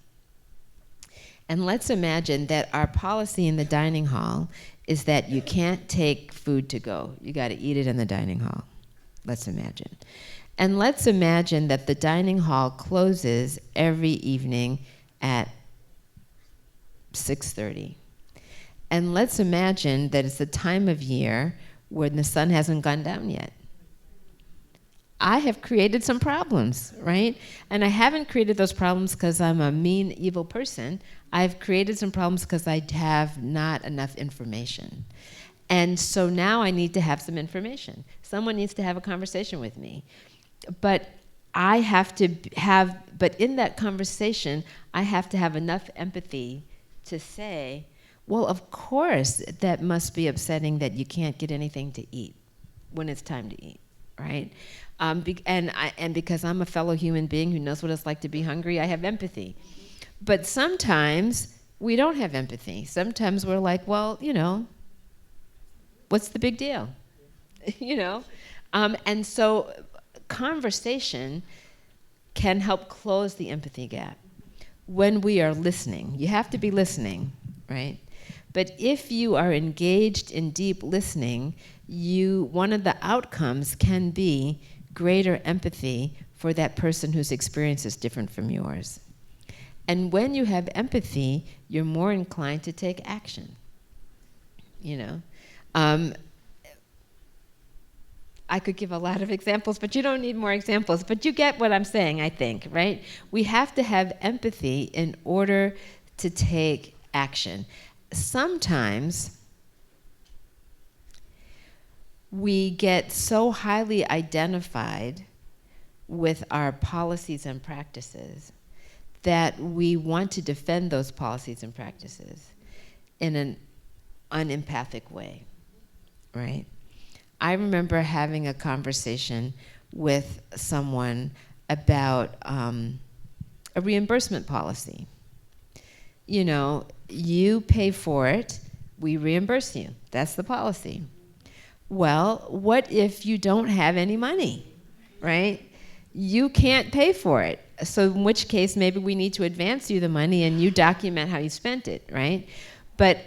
And let's imagine that our policy in the dining hall is that you can't take food to go. You got to eat it in the dining hall. Let's imagine. And let's imagine that the dining hall closes every evening at 6:30. And let's imagine that it's the time of year when the sun hasn't gone down yet. I have created some problems, right? And I haven't created those problems because I'm a mean, evil person. I've created some problems because I have not enough information. And so now I need to have some information. Someone needs to have a conversation with me. But but in that conversation, I have to have enough empathy to say, well, of course that must be upsetting that you can't get anything to eat when it's time to eat, right? And because I'm a fellow human being who knows what it's like to be hungry, I have empathy. But sometimes we don't have empathy. Sometimes we're like, well, what's the big deal? And so conversation can help close the empathy gap when we are listening. You have to be listening, right? But if you are engaged in deep listening, one of the outcomes can be greater empathy for that person whose experience is different from yours. And when you have empathy, you're more inclined to take action. I could give a lot of examples, but you don't need more examples. But you get what I'm saying, I think, right? We have to have empathy in order to take action. Sometimes we get so highly identified with our policies and practices that we want to defend those policies and practices in an unempathic way, right? I remember having a conversation with someone about a reimbursement policy. You pay for it, we reimburse you. That's the policy. Well, what if you don't have any money, right? You can't pay for it. So in which case, maybe we need to advance you the money and you document how you spent it, right? But,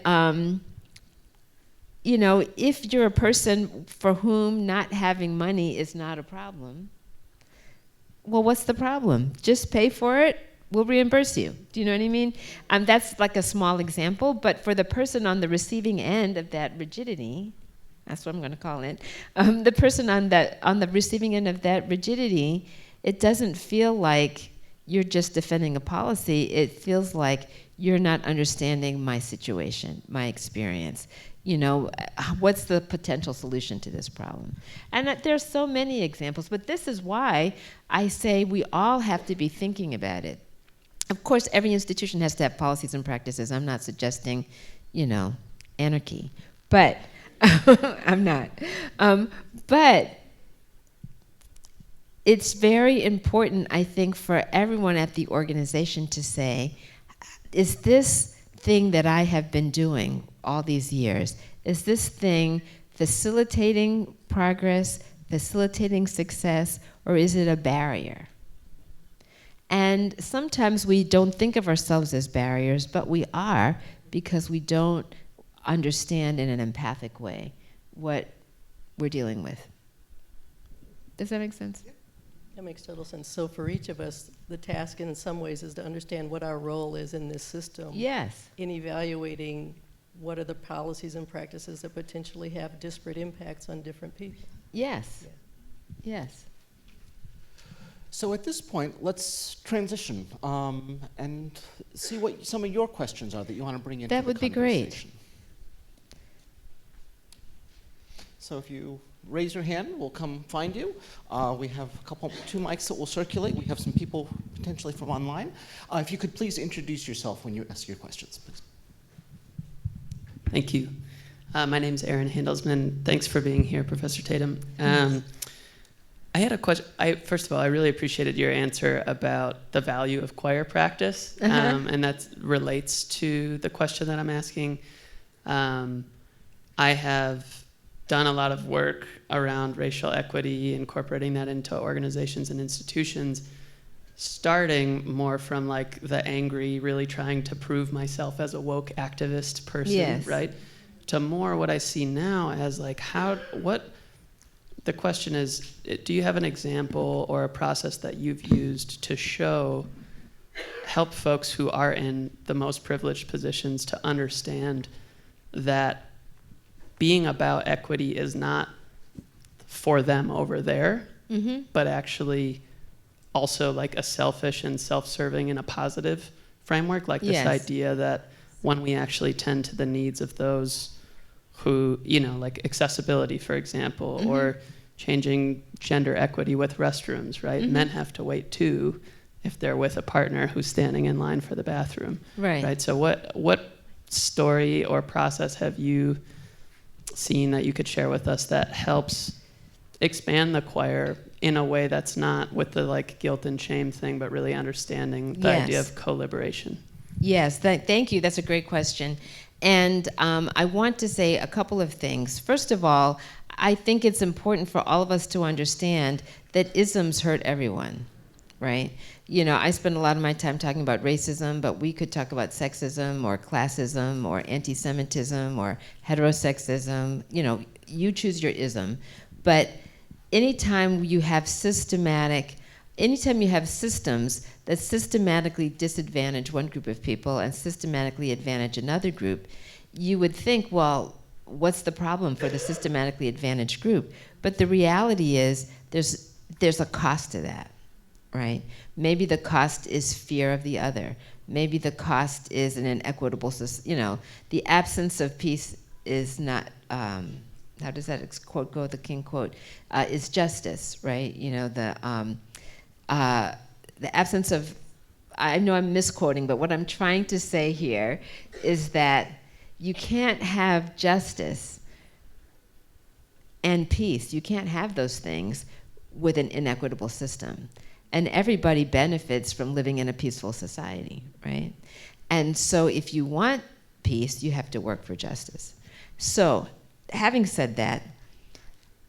if you're a person for whom not having money is not a problem, well, what's the problem? Just pay for it, we'll reimburse you. Do you know what I mean? That's like a small example, but for the person on the receiving end of that rigidity, that's what I'm going to call it, the person on the receiving end of that rigidity, it doesn't feel like you're just defending a policy. It feels like you're not understanding my situation, my experience. What's the potential solution to this problem? And there's so many examples, but this is why I say we all have to be thinking about it. Of course, every institution has to have policies and practices. I'm not suggesting, anarchy, but I'm not. But it's very important, I think, for everyone at the organization to say, is this thing that I have been doing all these years, is this thing facilitating progress, facilitating success, or is it a barrier? And sometimes we don't think of ourselves as barriers, but we are, because we don't understand in an empathic way what we're dealing with. Does that make sense? That makes total sense. So for each of us, the task in some ways is to understand what our role is in this system. Yes. In evaluating what are the policies and practices that potentially have disparate impacts on different people. Yes. Yeah. Yes. So at this point, let's transition and see what some of your questions are that you want to bring into the That would be great. conversation. So if you raise your hand, we'll come find you. We have two mics that will circulate. We have some people potentially from online. If you could please introduce yourself when you ask your questions, please. Thank you. My name is Aaron Handelsman. Thanks for being here, Professor Tatum. I had a question. First of all, I really appreciated your answer about the value of choir practice, and that relates to the question that I'm asking. I have done a lot of work around racial equity, incorporating that into organizations and institutions. starting more from like the angry, really trying to prove myself as a woke activist person, Yes. right? To more what I see now as like the question is, do you have an example or a process that you've used to help folks who are in the most privileged positions to understand that being about equity is not for them over there, but actually also like a selfish and self-serving and a positive framework, like this Yes. idea that when we actually tend to the needs of those who, like accessibility, for example, or changing gender equity with restrooms, right? Men have to wait too if they're with a partner who's standing in line for the bathroom. Right. So what story or process have you seen that you could share with us that helps expand the choir in a way that's not with the like guilt and shame thing, but really understanding the idea of co-liberation? Yes, thank you. That's a great question. And I want to say a couple of things. First of all, I think it's important for all of us to understand that isms hurt everyone, right? I spend a lot of my time talking about racism, but we could talk about sexism or classism or anti-Semitism or heterosexism. You choose your ism. But anytime you have systems that systematically disadvantage one group of people and systematically advantage another group, you would think, well, what's the problem for the systematically advantaged group? But the reality is there's a cost to that, right? Maybe the cost is fear of the other. Maybe the cost is an inequitable, the absence of peace is not, how does that quote go, the King quote, is justice, right? The absence of, I know I'm misquoting, but what I'm trying to say here is that you can't have justice and peace. You can't have those things with an inequitable system. And everybody benefits from living in a peaceful society, right? And so if you want peace, you have to work for justice. So having said that,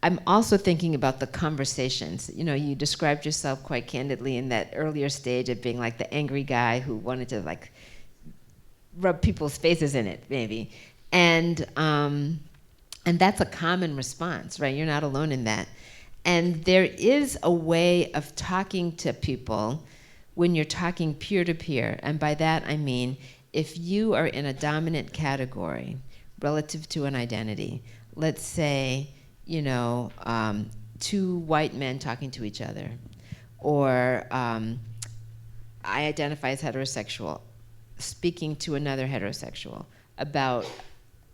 I'm also thinking about the conversations. You described yourself quite candidly in that earlier stage of being like the angry guy who wanted to like rub people's faces in it, maybe. And that's a common response, right? You're not alone in that. And there is a way of talking to people when you're talking peer-to-peer. And by that I mean, if you are in a dominant category relative to an identity, let's say, two white men talking to each other, or I identify as heterosexual, speaking to another heterosexual about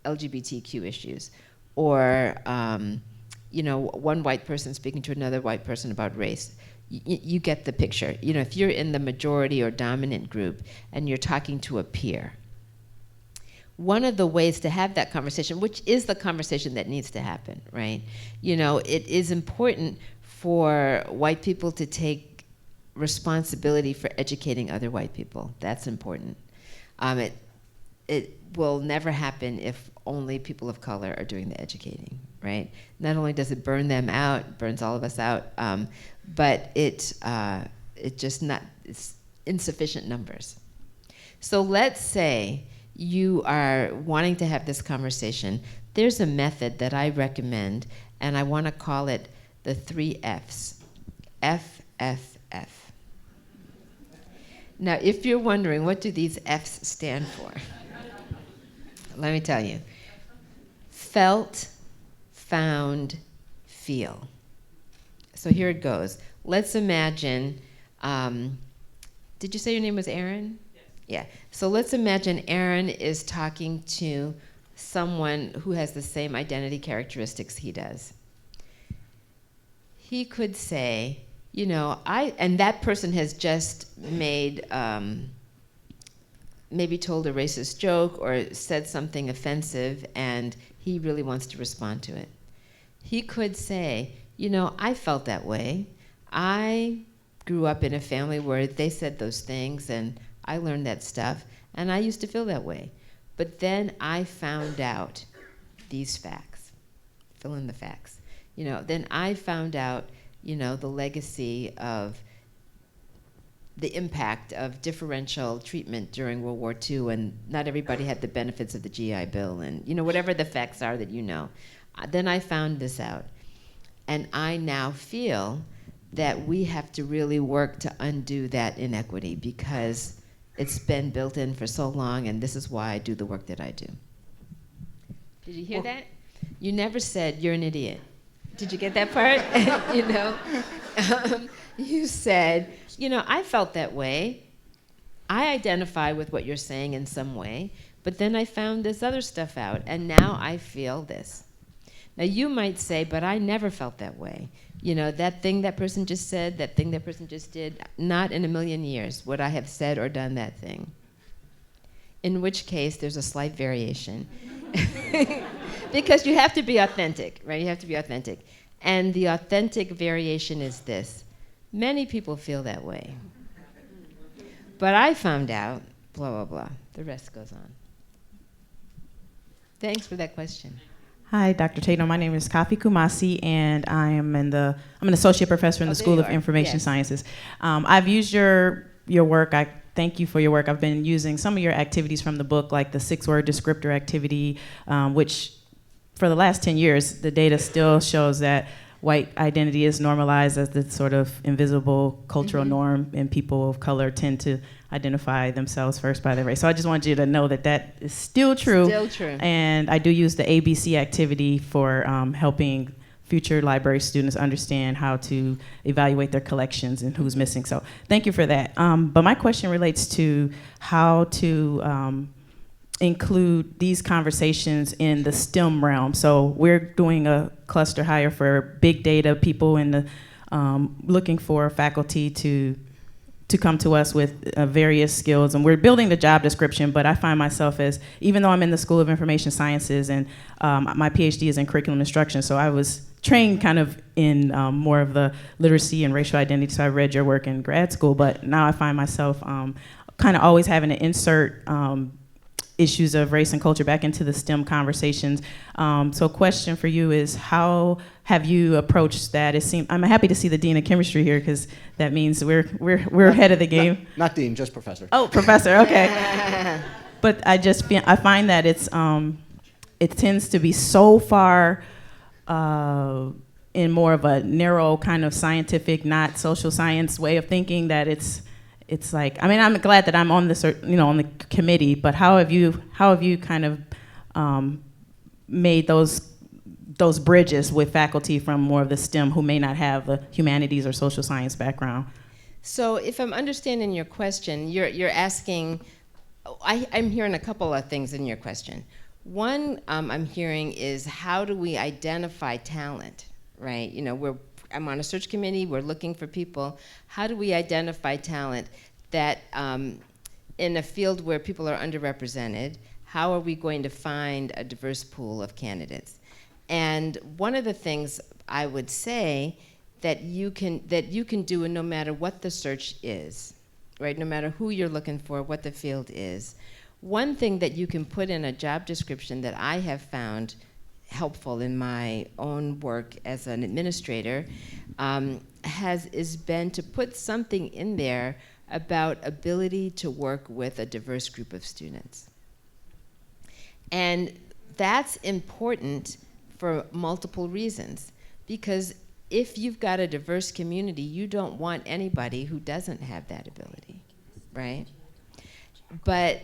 LGBTQ issues, or one white person speaking to another white person about race. You get the picture. If you're in the majority or dominant group and you're talking to a peer, one of the ways to have that conversation, which is the conversation that needs to happen, right? It is important for white people to take responsibility for educating other white people. That's important. It will never happen if only people of color are doing the educating, right? Not only does it burn them out, it burns all of us out, but it's insufficient numbers. So let's say you are wanting to have this conversation. There's a method that I recommend, and I want to call it the 3 Fs. F, F, F. Now, if you're wondering, what do these Fs stand for? Let me tell you. Felt, found, feel. So here it goes. Let's imagine, did you say your name was Aaron? Yeah. So let's imagine Aaron is talking to someone who has the same identity characteristics he does. He could say, and that person has just made, maybe told a racist joke or said something offensive, and he really wants to respond to it. He could say, I felt that way. I grew up in a family where they said those things, and I learned that stuff, and I used to feel that way. But then I found out these facts. Fill in the facts. Then I found out, the legacy of the impact of differential treatment during World War II, and not everybody had the benefits of the GI Bill, and whatever the facts are that then I found this out. And I now feel that we have to really work to undo that inequity, because it's been built in for so long, and this is why I do the work that I do. Did you hear that? You never said you're an idiot. Did you get that part? You said, I felt that way. I identify with what you're saying in some way, but then I found this other stuff out, and now I feel this. Now you might say, but I never felt that way. That thing that person just said, that thing that person just did, not in a million years would I have said or done that thing. In which case, there's a slight variation. Because you have to be authentic, right? You have to be authentic. And the authentic variation is this. Many people feel that way. But I found out, blah, blah, blah. The rest goes on. Thanks for that question. Hi, Dr. Tatum. My name is Kafi Kumasi, and I'm an associate professor in the School of Information Sciences. I've used your work. I thank you for your work. I've been using some of your activities from the book, like the 6-word descriptor activity, which for the last 10 years, the data still shows that white identity is normalized as the sort of invisible cultural norm, and people of color tend to identify themselves first by their race. So I just wanted you to know that that is still true. Still true. And I do use the ABC activity for helping future library students understand how to evaluate their collections and who's missing. So thank you for that. But my question relates to how to include these conversations in the STEM realm. So we're doing a cluster hire for big data people in the looking for faculty to come to us with various skills, and we're building the job description. But I find myself as, even though I'm in the School of Information Sciences and my PhD is in curriculum instruction, so I was trained kind of in more of the literacy and racial identity, so I read your work in grad school, but now I find myself kind of always having to insert issues of race and culture back into the STEM conversations. So question for you is, how have you approached that? I'm happy to see the Dean of Chemistry here, because that means we're ahead of the game. Not Dean, just Professor. Oh, Professor, okay. But I find that it tends to be so far in more of a narrow kind of scientific, not social science way of thinking, that it's like, I'm glad that I'm on on the committee, but how have you kind of made those bridges with faculty from more of the STEM who may not have a humanities or social science background? So if I'm understanding your question, you're asking, I'm hearing a couple of things in your question. One I'm hearing is, how do we identify talent, right? I'm on a search committee, we're looking for people. How do we identify talent that in a field where people are underrepresented, how are we going to find a diverse pool of candidates? And one of the things I would say that you can do, and no matter what the search is, right? No matter who you're looking for, what the field is, one thing that you can put in a job description that I have found helpful in my own work as an administrator has been to put something in there about ability to work with a diverse group of students. And that's important for multiple reasons, because if you've got a diverse community, you don't want anybody who doesn't have that ability, right? But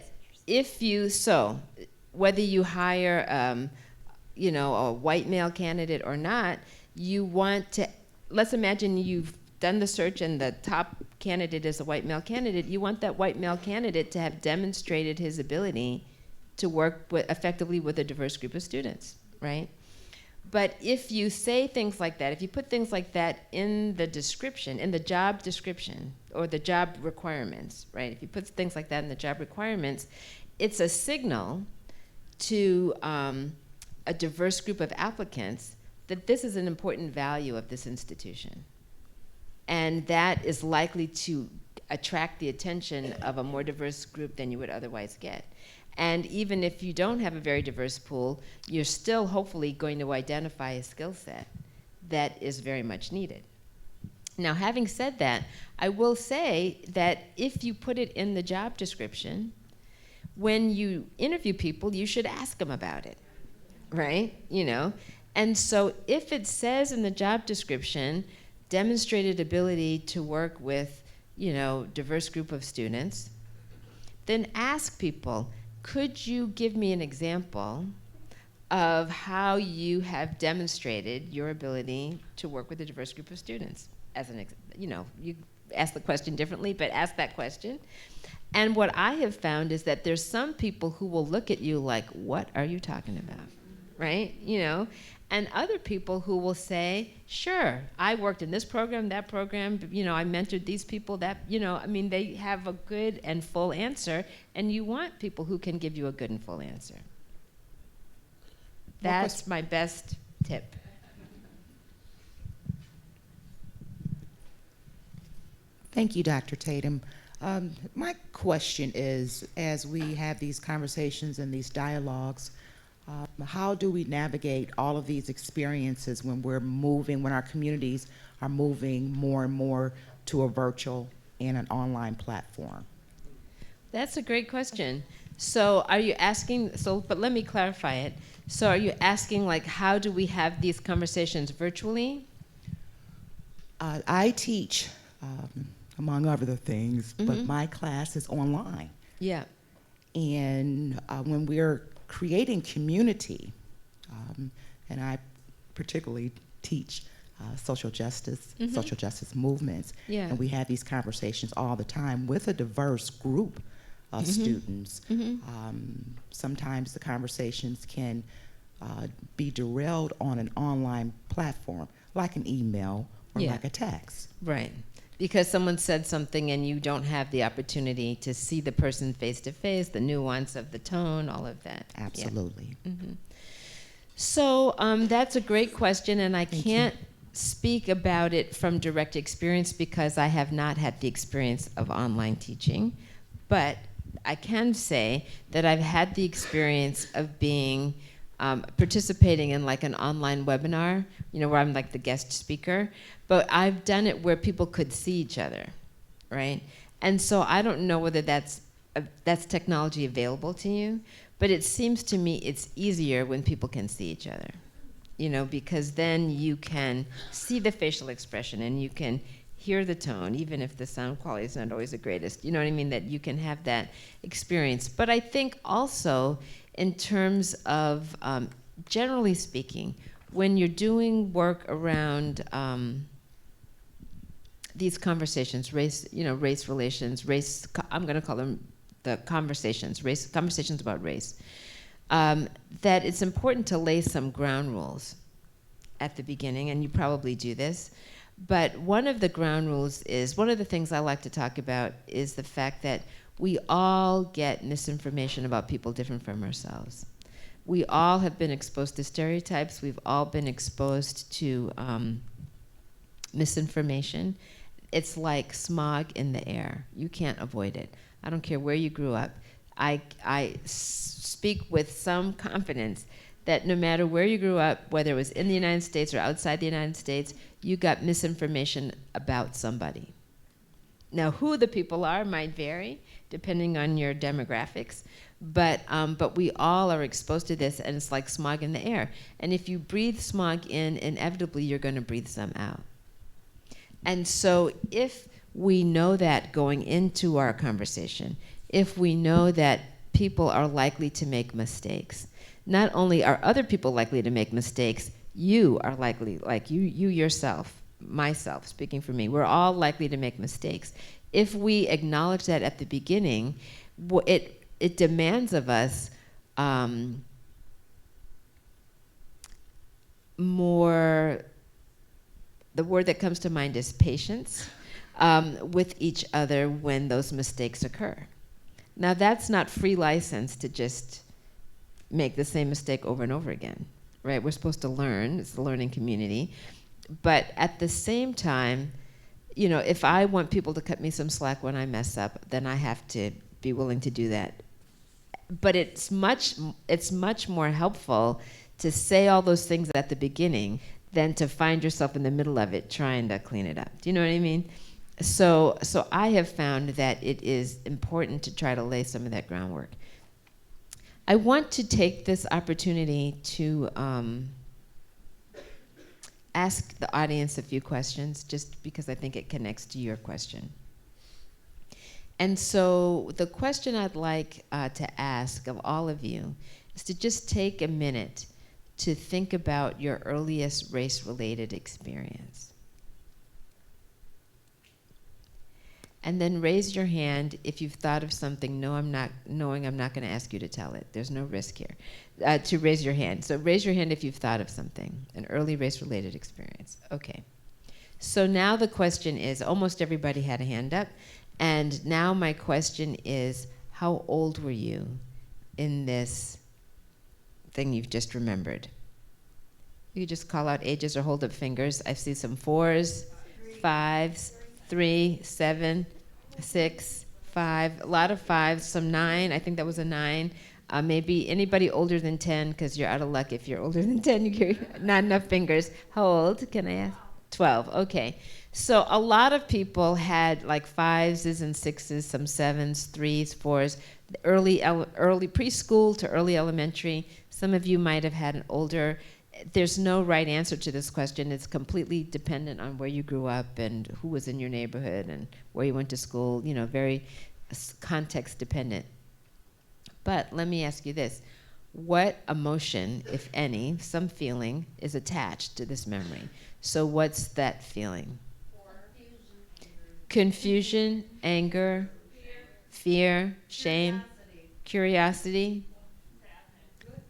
whether you hire a white male candidate or not, you want to, let's imagine you've done the search and the top candidate is a white male candidate. You want that white male candidate to have demonstrated his ability to work effectively with a diverse group of students, right? But if you say things like that, if you put things like that in the description, in the job description, or the job requirements, right? If you put things like that in the job requirements, it's a signal to a diverse group of applicants that this is an important value of this institution. And that is likely to attract the attention of a more diverse group than you would otherwise get. And even if you don't have a very diverse pool, you're still hopefully going to identify a skill set that is very much needed. Now, having said that, I will say that if you put it in the job description, when you interview people, you should ask them about it, right? You know, and so if it says in the job description, demonstrated ability to work with, you know, diverse group of students, then ask people, could you give me an example of how you have demonstrated your ability to work with a diverse group of students? As an, you know, you ask the question differently, but ask that question. And what I have found is that there's some people who will look at you like, what are you talking about, right? You know, and other people who will say, sure, I worked in this program, that program, you know, I mentored these people, that, you know, I mean, they have a good and full answer, and you want people who can give you a good and full answer. That's my best tip. Thank you, Dr. Tatum. My question is, as we have these conversations and these dialogues, how do we navigate all of these experiences when we're moving, when our communities are moving more and more to a virtual and an online platform? That's a great question. So are you asking, but let me clarify it. So are you asking, like, how do we have these conversations virtually? I teach, among other things, but Mm-hmm. my class is online. Yeah. And when we're creating community, and I particularly teach social justice movements, Yeah. and we have these conversations all the time with a diverse group of students. Sometimes the conversations can be derailed on an online platform, like an email or Yeah. like a text. Right. Because someone said something and you don't have the opportunity to see the person face to face, the nuance of the tone, all of that. Yeah. Absolutely. So that's a great question, and I can't speak about it from direct experience because I have not had the experience of online teaching. But I can say that I've had the experience of being participating in like an online webinar, you know, where I'm like the guest speaker. But I've done it where people could see each other, right? And so I don't know whether that's technology available to you, but it seems to me it's easier when people can see each other, you know, because then you can see the facial expression and you can hear the tone, even if the sound quality is not always the greatest. You know what I mean? That you can have that experience. But I think also in terms of, generally speaking, when you're doing work around these conversations, race relations, I'm going to call them the conversations about race, that it's important to lay some ground rules at the beginning, and you probably do this. But one of the ground rules is, one of the things I like to talk about is the fact that we all get misinformation about people different from ourselves. We all have been exposed to stereotypes. We've all been exposed to misinformation. It's like smog in the air. You can't avoid it. I don't care where you grew up. I speak with some confidence that no matter where you grew up, whether it was in the United States or outside the United States, you got misinformation about somebody. Now, who the people are might vary depending on your demographics, but we all are exposed to this, and it's like smog in the air. And if you breathe smog in, inevitably you're going to breathe some out. And so if we know that going into our conversation, if we know that people are likely to make mistakes, not only are other people likely to make mistakes, you are likely, like you yourself, myself, speaking for me, we're all likely to make mistakes. If we acknowledge that at the beginning, it demands of us more, the word that comes to mind is patience with each other when those mistakes occur. Now, that's not free license to just make the same mistake over and over again, right? We're supposed to learn. It's the learning community. But at the same time, you know, if I want people to cut me some slack when I mess up, then I have to be willing to do that. But it's much more helpful to say all those things at the beginning than to find yourself in the middle of it trying to clean it up. Do you know what I mean? So I have found that it is important to try to lay some of that groundwork. I want to take this opportunity to ask the audience a few questions, just because I think it connects to your question. And so the question I'd like to ask of all of you is to just take a minute to think about your earliest race-related experience. And then raise your hand if you've thought of something, knowing I'm not going to ask you to tell it. There's no risk here. To raise your hand. So raise your hand if you've thought of something, an early race-related experience. Okay. So now the question is, almost everybody had a hand up, and now my question is, how old were you in this thing you've just remembered? You just call out ages or hold up fingers. I see some 4s, 5s, 3, 7, 6, 5, a lot of 5s, some 9, I think that was a 9. Maybe anybody older than 10, because you're out of luck if you're older than 10, you're not enough fingers. How old, can I ask? 12, okay. So a lot of people had like 5s and 6s, some 7s, 3s, 4s, early preschool to early elementary. Some of you might have had an older. There's no right answer to this question. It's completely dependent on where you grew up and who was in your neighborhood and where you went to school, you know, very context dependent. But let me ask you this. What emotion, if any, some feeling, is attached to this memory? So what's that feeling? Confusion, anger, fear, shame, curiosity.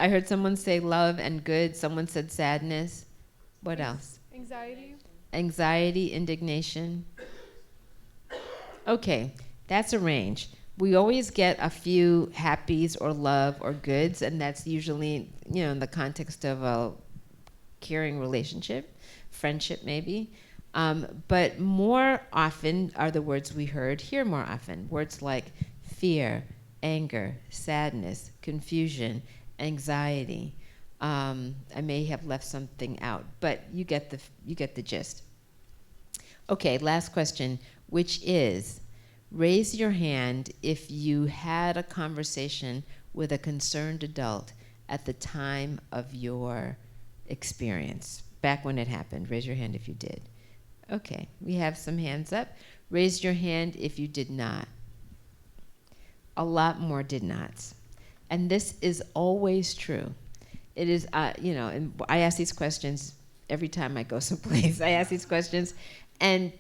I heard someone say love and good. Someone said sadness. What else? Anxiety. Anxiety, indignation. Okay, that's a range. We always get a few happies or love or goods, and that's usually, you know, in the context of a caring relationship, friendship maybe. But more often are the words we hear more often. Words like fear, anger, sadness, confusion, anxiety. I may have left something out, but you get the gist. Okay, last question, which is, raise your hand if you had a conversation with a concerned adult at the time of your experience, back when it happened. Raise your hand if you did. Okay, we have some hands up. Raise your hand if you did not. A lot more did nots. And this is always true. It is, you know, and I ask these questions every time I go someplace. I ask these questions, and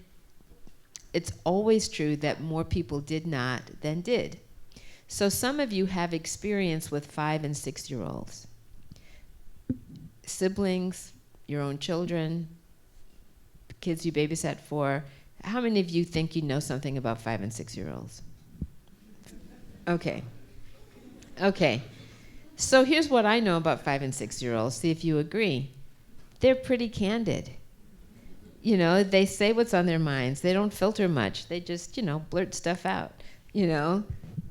it's always true that more people did not than did. So some of you have experience with 5 and 6-year-olds. Siblings, your own children, kids you babysat for. How many of you think you know something about 5 and 6-year-olds? Okay. Okay. So here's what I know about 5 and 6-year-olds. See if you agree. They're pretty candid. You know, they say what's on their minds. They don't filter much. They just, you know, blurt stuff out. You know,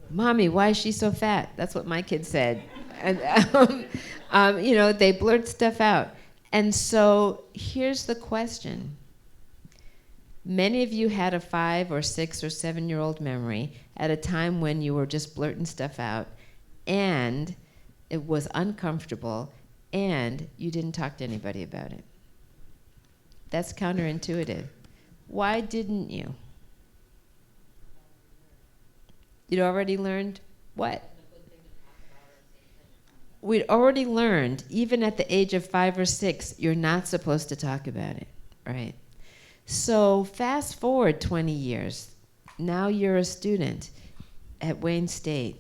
Mommy, why is she so fat? That's what my kid said. And, you know, they blurt stuff out. And so here's the question. Many of you had a 5 or 6 or 7-year-old memory at a time when you were just blurting stuff out, and it was uncomfortable, and you didn't talk to anybody about it. That's counterintuitive. Why didn't you? You'd already learned what? We'd already learned, even at the age of 5 or 6, you're not supposed to talk about it, right? So fast forward 20 years. Now you're a student at Wayne State.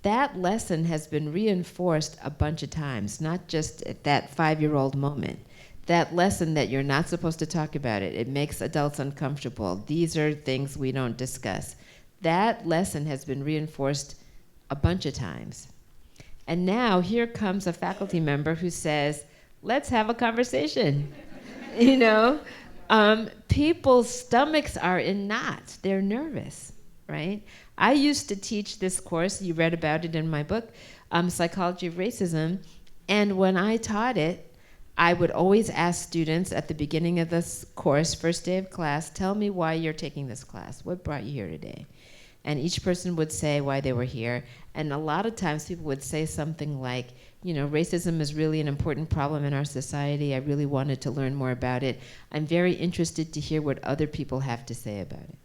That lesson has been reinforced a bunch of times, not just at that 5-year-old moment. That lesson that you're not supposed to talk about it. It makes adults uncomfortable. These are things we don't discuss. That lesson has been reinforced a bunch of times. And now here comes a faculty member who says, let's have a conversation. You know, people's stomachs are in knots. They're nervous, right? I used to teach this course. You read about it in my book, Psychology of Racism. And when I taught it, I would always ask students at the beginning of this course, first day of class, tell me why you're taking this class. What brought you here today? And each person would say why they were here. And a lot of times people would say something like, you know, racism is really an important problem in our society. I really wanted to learn more about it. I'm very interested to hear what other people have to say about it.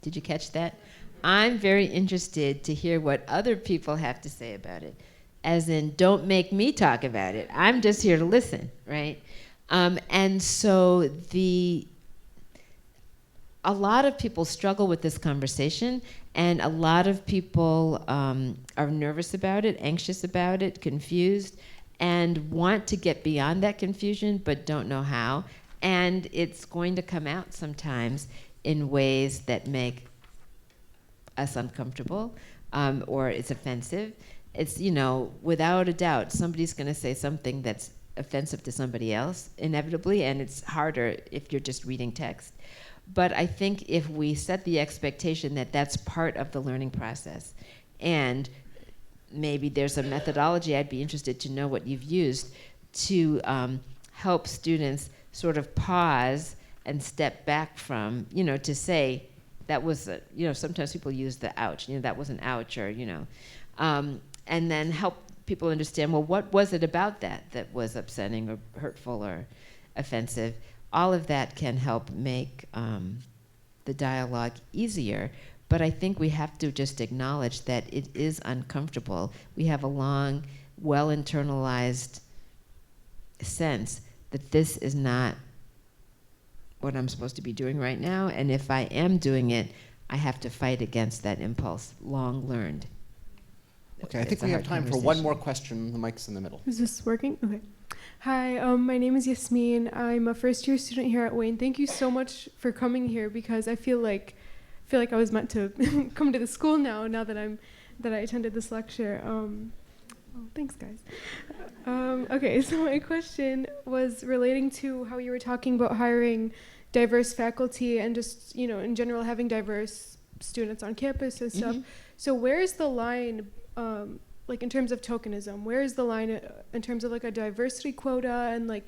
Did you catch that? I'm very interested to hear what other people have to say about it. As in, don't make me talk about it. I'm just here to listen, right? And so a lot of people struggle with this conversation, and a lot of people are nervous about it, anxious about it, confused, and want to get beyond that confusion, but don't know how. And it's going to come out sometimes in ways that make us uncomfortable, or it's offensive. It's, you know, without a doubt, somebody's going to say something that's offensive to somebody else, inevitably, and it's harder if you're just reading text. But I think if we set the expectation that that's part of the learning process, and maybe there's a methodology, I'd be interested to know what you've used to help students sort of pause and step back from, you know, to say, that was, you know, sometimes people use the ouch, you know, that was an ouch, or, you know, and then help people understand, well, what was it about that was upsetting or hurtful or offensive? All of that can help make the dialogue easier, but I think we have to just acknowledge that it is uncomfortable. We have a long, well-internalized sense that this is not what I'm supposed to be doing right now, and if I am doing it, I have to fight against that impulse, long learned. Okay, I think we have time for one more question. The mic's in the middle. Is this working? Okay. Hi, my name is Yasmin. I'm a first-year student here at Wayne. Thank you so much for coming here, because I feel like I was meant to come to the school now that I attended this lecture. Thanks, guys. Okay, so my question was relating to how you were talking about hiring diverse faculty and just, you know, in general having diverse students on campus and stuff. So where's the line, like in terms of tokenism, where is the line in terms of like a diversity quota, and like,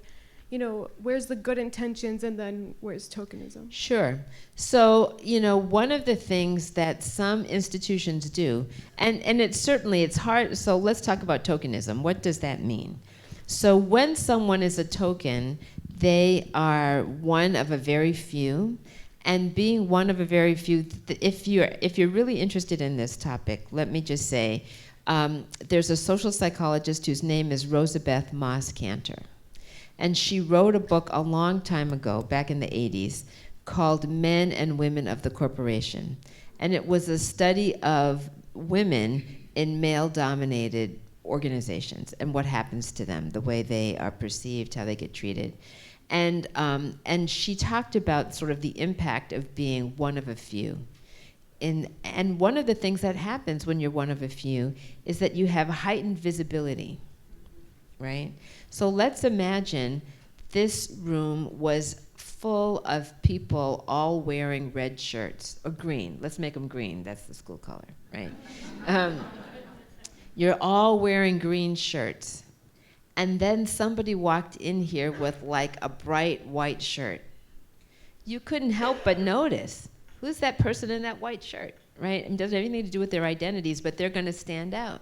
you know, where's the good intentions and then where's tokenism? Sure. So, you know, one of the things that some institutions do, and it's hard, so let's talk about tokenism. What does that mean? So when someone is a token, they are one of a very few, and being one of a very few, if you're really interested in this topic, let me just say, there's a social psychologist whose name is Rosabeth Moss Cantor. And she wrote a book a long time ago, back in the 80s, called Men and Women of the Corporation. And it was a study of women in male-dominated organizations and what happens to them, the way they are perceived, how they get treated. And she talked about sort of the impact of being one of a few. And one of the things that happens when you're one of a few is that you have heightened visibility, right? So let's imagine this room was full of people all wearing red shirts, or green. Let's make them green. That's the school color, right? You're all wearing green shirts. And then somebody walked in here with like a bright white shirt. You couldn't help but notice, who's that person in that white shirt, right? It doesn't have anything to do with their identities, but they're gonna stand out.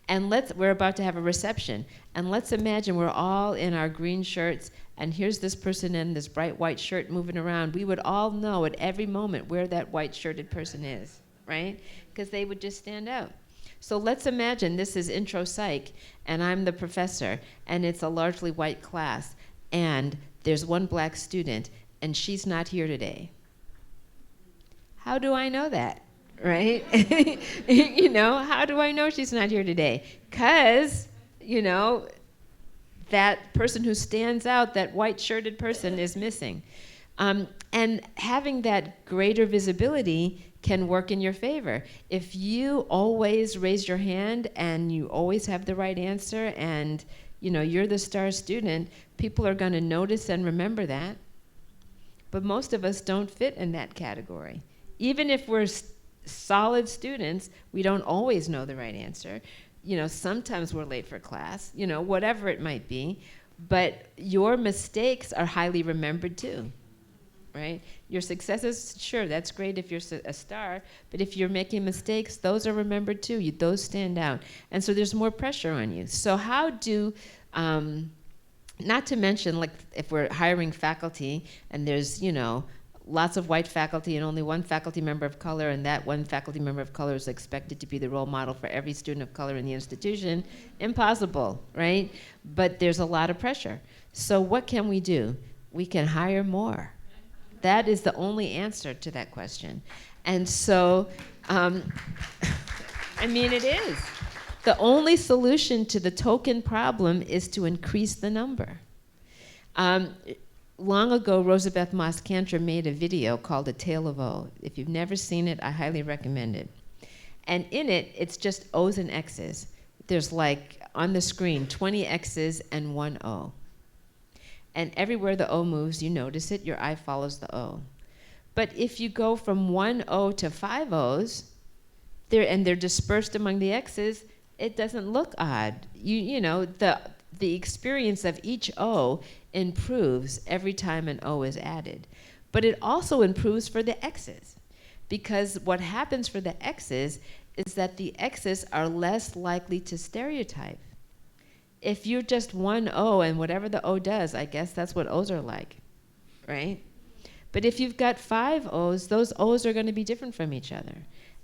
And we're about to have a reception, and let's imagine we're all in our green shirts, and here's this person in this bright white shirt moving around. We would all know at every moment where that white shirted person is, right? Because they would just stand out. So let's imagine this is intro psych, and I'm the professor, and it's a largely white class, and there's one black student, and she's not here today. How do I know that? Right? You know, how do I know she's not here today? Because, you know, that person who stands out, that white shirted person, is missing. And having that greater visibility can work in your favor. If you always raise your hand and you always have the right answer and, you know, you're the star student, people are going to notice and remember that. But most of us don't fit in that category. Even if we're solid students, we don't always know the right answer. You know, sometimes we're late for class, you know, whatever it might be. But your mistakes are highly remembered too, right? Your successes, sure, that's great if you're a star, but if you're making mistakes, those are remembered too. Those stand out. And so there's more pressure on you. So how do, not to mention, like if we're hiring faculty and there's, lots of white faculty and only one faculty member of color, and that one faculty member of color is expected to be the role model for every student of color in the institution, impossible, right? But there's a lot of pressure. So what can we do? We can hire more. That is the only answer to that question. And so, it is. The only solution to the token problem is to increase the number. Long ago, Rosabeth Moss Kantor made a video called A Tale of O. If you've never seen it, I highly recommend it. And in it, it's just O's and X's. There's like, on the screen, 20 X's and 1 O. And everywhere the O moves, you notice it, your eye follows the O. But if you go from 1 O to 5 O's, and they're dispersed among the X's, it doesn't look odd. The experience of each O improves every time an O is added. But it also improves for the X's, because what happens for the X's is that the X's are less likely to stereotype. If you're just 1 O and whatever the O does, I guess that's what O's are like, right? But if you've got 5 O's, those O's are going to be different from each other.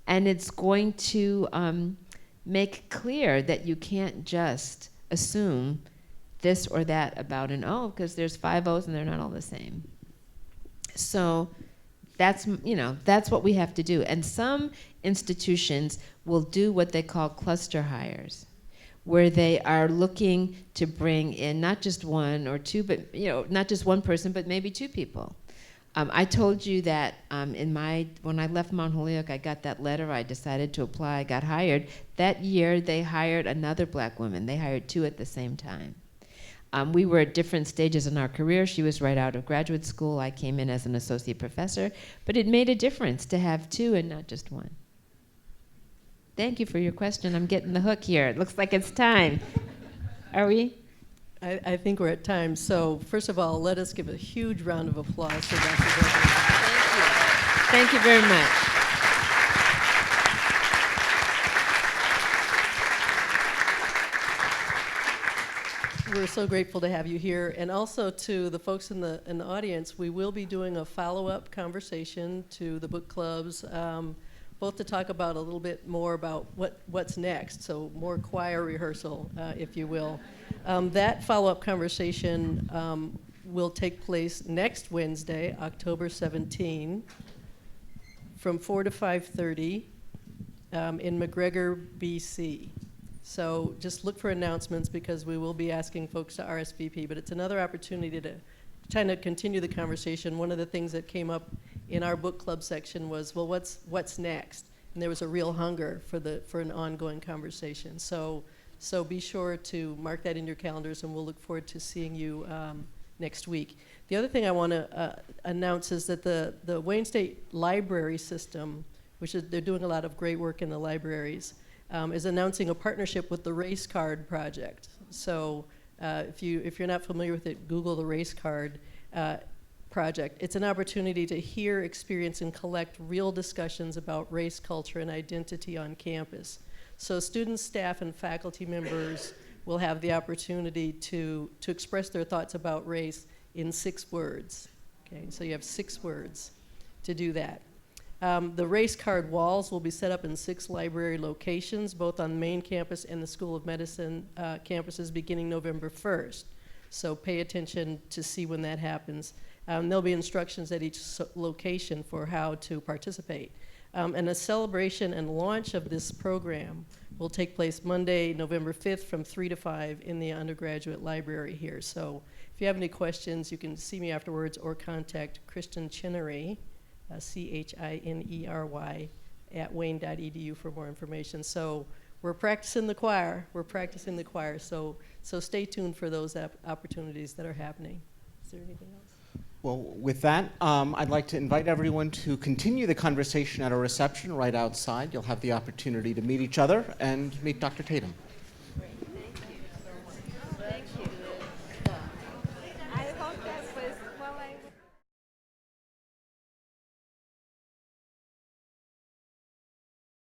And it's going to make clear that you can't just assume this or that about an O, because there's 5 O's and they're not all the same. So that's what we have to do. And some institutions will do what they call cluster hires, where they are looking to bring in not just 1 or 2, but not just one person, but maybe 2 people. I told you that when I left Mount Holyoke, I got that letter. I decided to apply. I got hired. That year, they hired another black woman. They hired 2 at the same time. We were at different stages in our career. She was right out of graduate school. I came in as an associate professor. But it made a difference to have 2 and not just 1. Thank you for your question. I'm getting the hook here. It looks like it's time. Are we? I think we're at time. So first of all, let us give a huge round of applause for Dr. Beverly. Thank you very much. We're so grateful to have you here. And also to the folks in the audience, we will be doing a follow-up conversation to the book clubs, both to talk about a little bit more about what's next, so more choir rehearsal, if you will. That follow-up conversation will take place next Wednesday, October 17, from 4 to 5:30 in McGregor, BC. So just look for announcements, because we will be asking folks to RSVP, but it's another opportunity to kind of continue the conversation. One of the things that came up in our book club section was, well, what's next? And there was a real hunger for an ongoing conversation. So be sure to mark that in your calendars, and we'll look forward to seeing you next week. The other thing I want to announce is that the Wayne State Library System, they're doing a lot of great work in the libraries, is announcing a partnership with the Race Card Project. So if you're not familiar with it, Google the Race Card Project. It's an opportunity to hear, experience, and collect real discussions about race, culture, and identity on campus. So students, staff, and faculty members will have the opportunity to express their thoughts about race in 6 words. Okay, so you have 6 words to do that. The race card walls will be set up in 6 library locations, both on the main campus and the School of Medicine campuses, beginning November 1st. So pay attention to see when that happens. There'll be instructions at each location for how to participate. And a celebration and launch of this program will take place Monday, November 5th from 3 to 5 in the undergraduate library here. So if you have any questions, you can see me afterwards or contact Kristen Chinery, Chinery, at wayne.edu for more information. So we're practicing the choir. So stay tuned for those opportunities that are happening. Is there anything else? Well, with that, I'd like to invite everyone to continue the conversation at a reception right outside. You'll have the opportunity to meet each other and meet Dr. Tatum.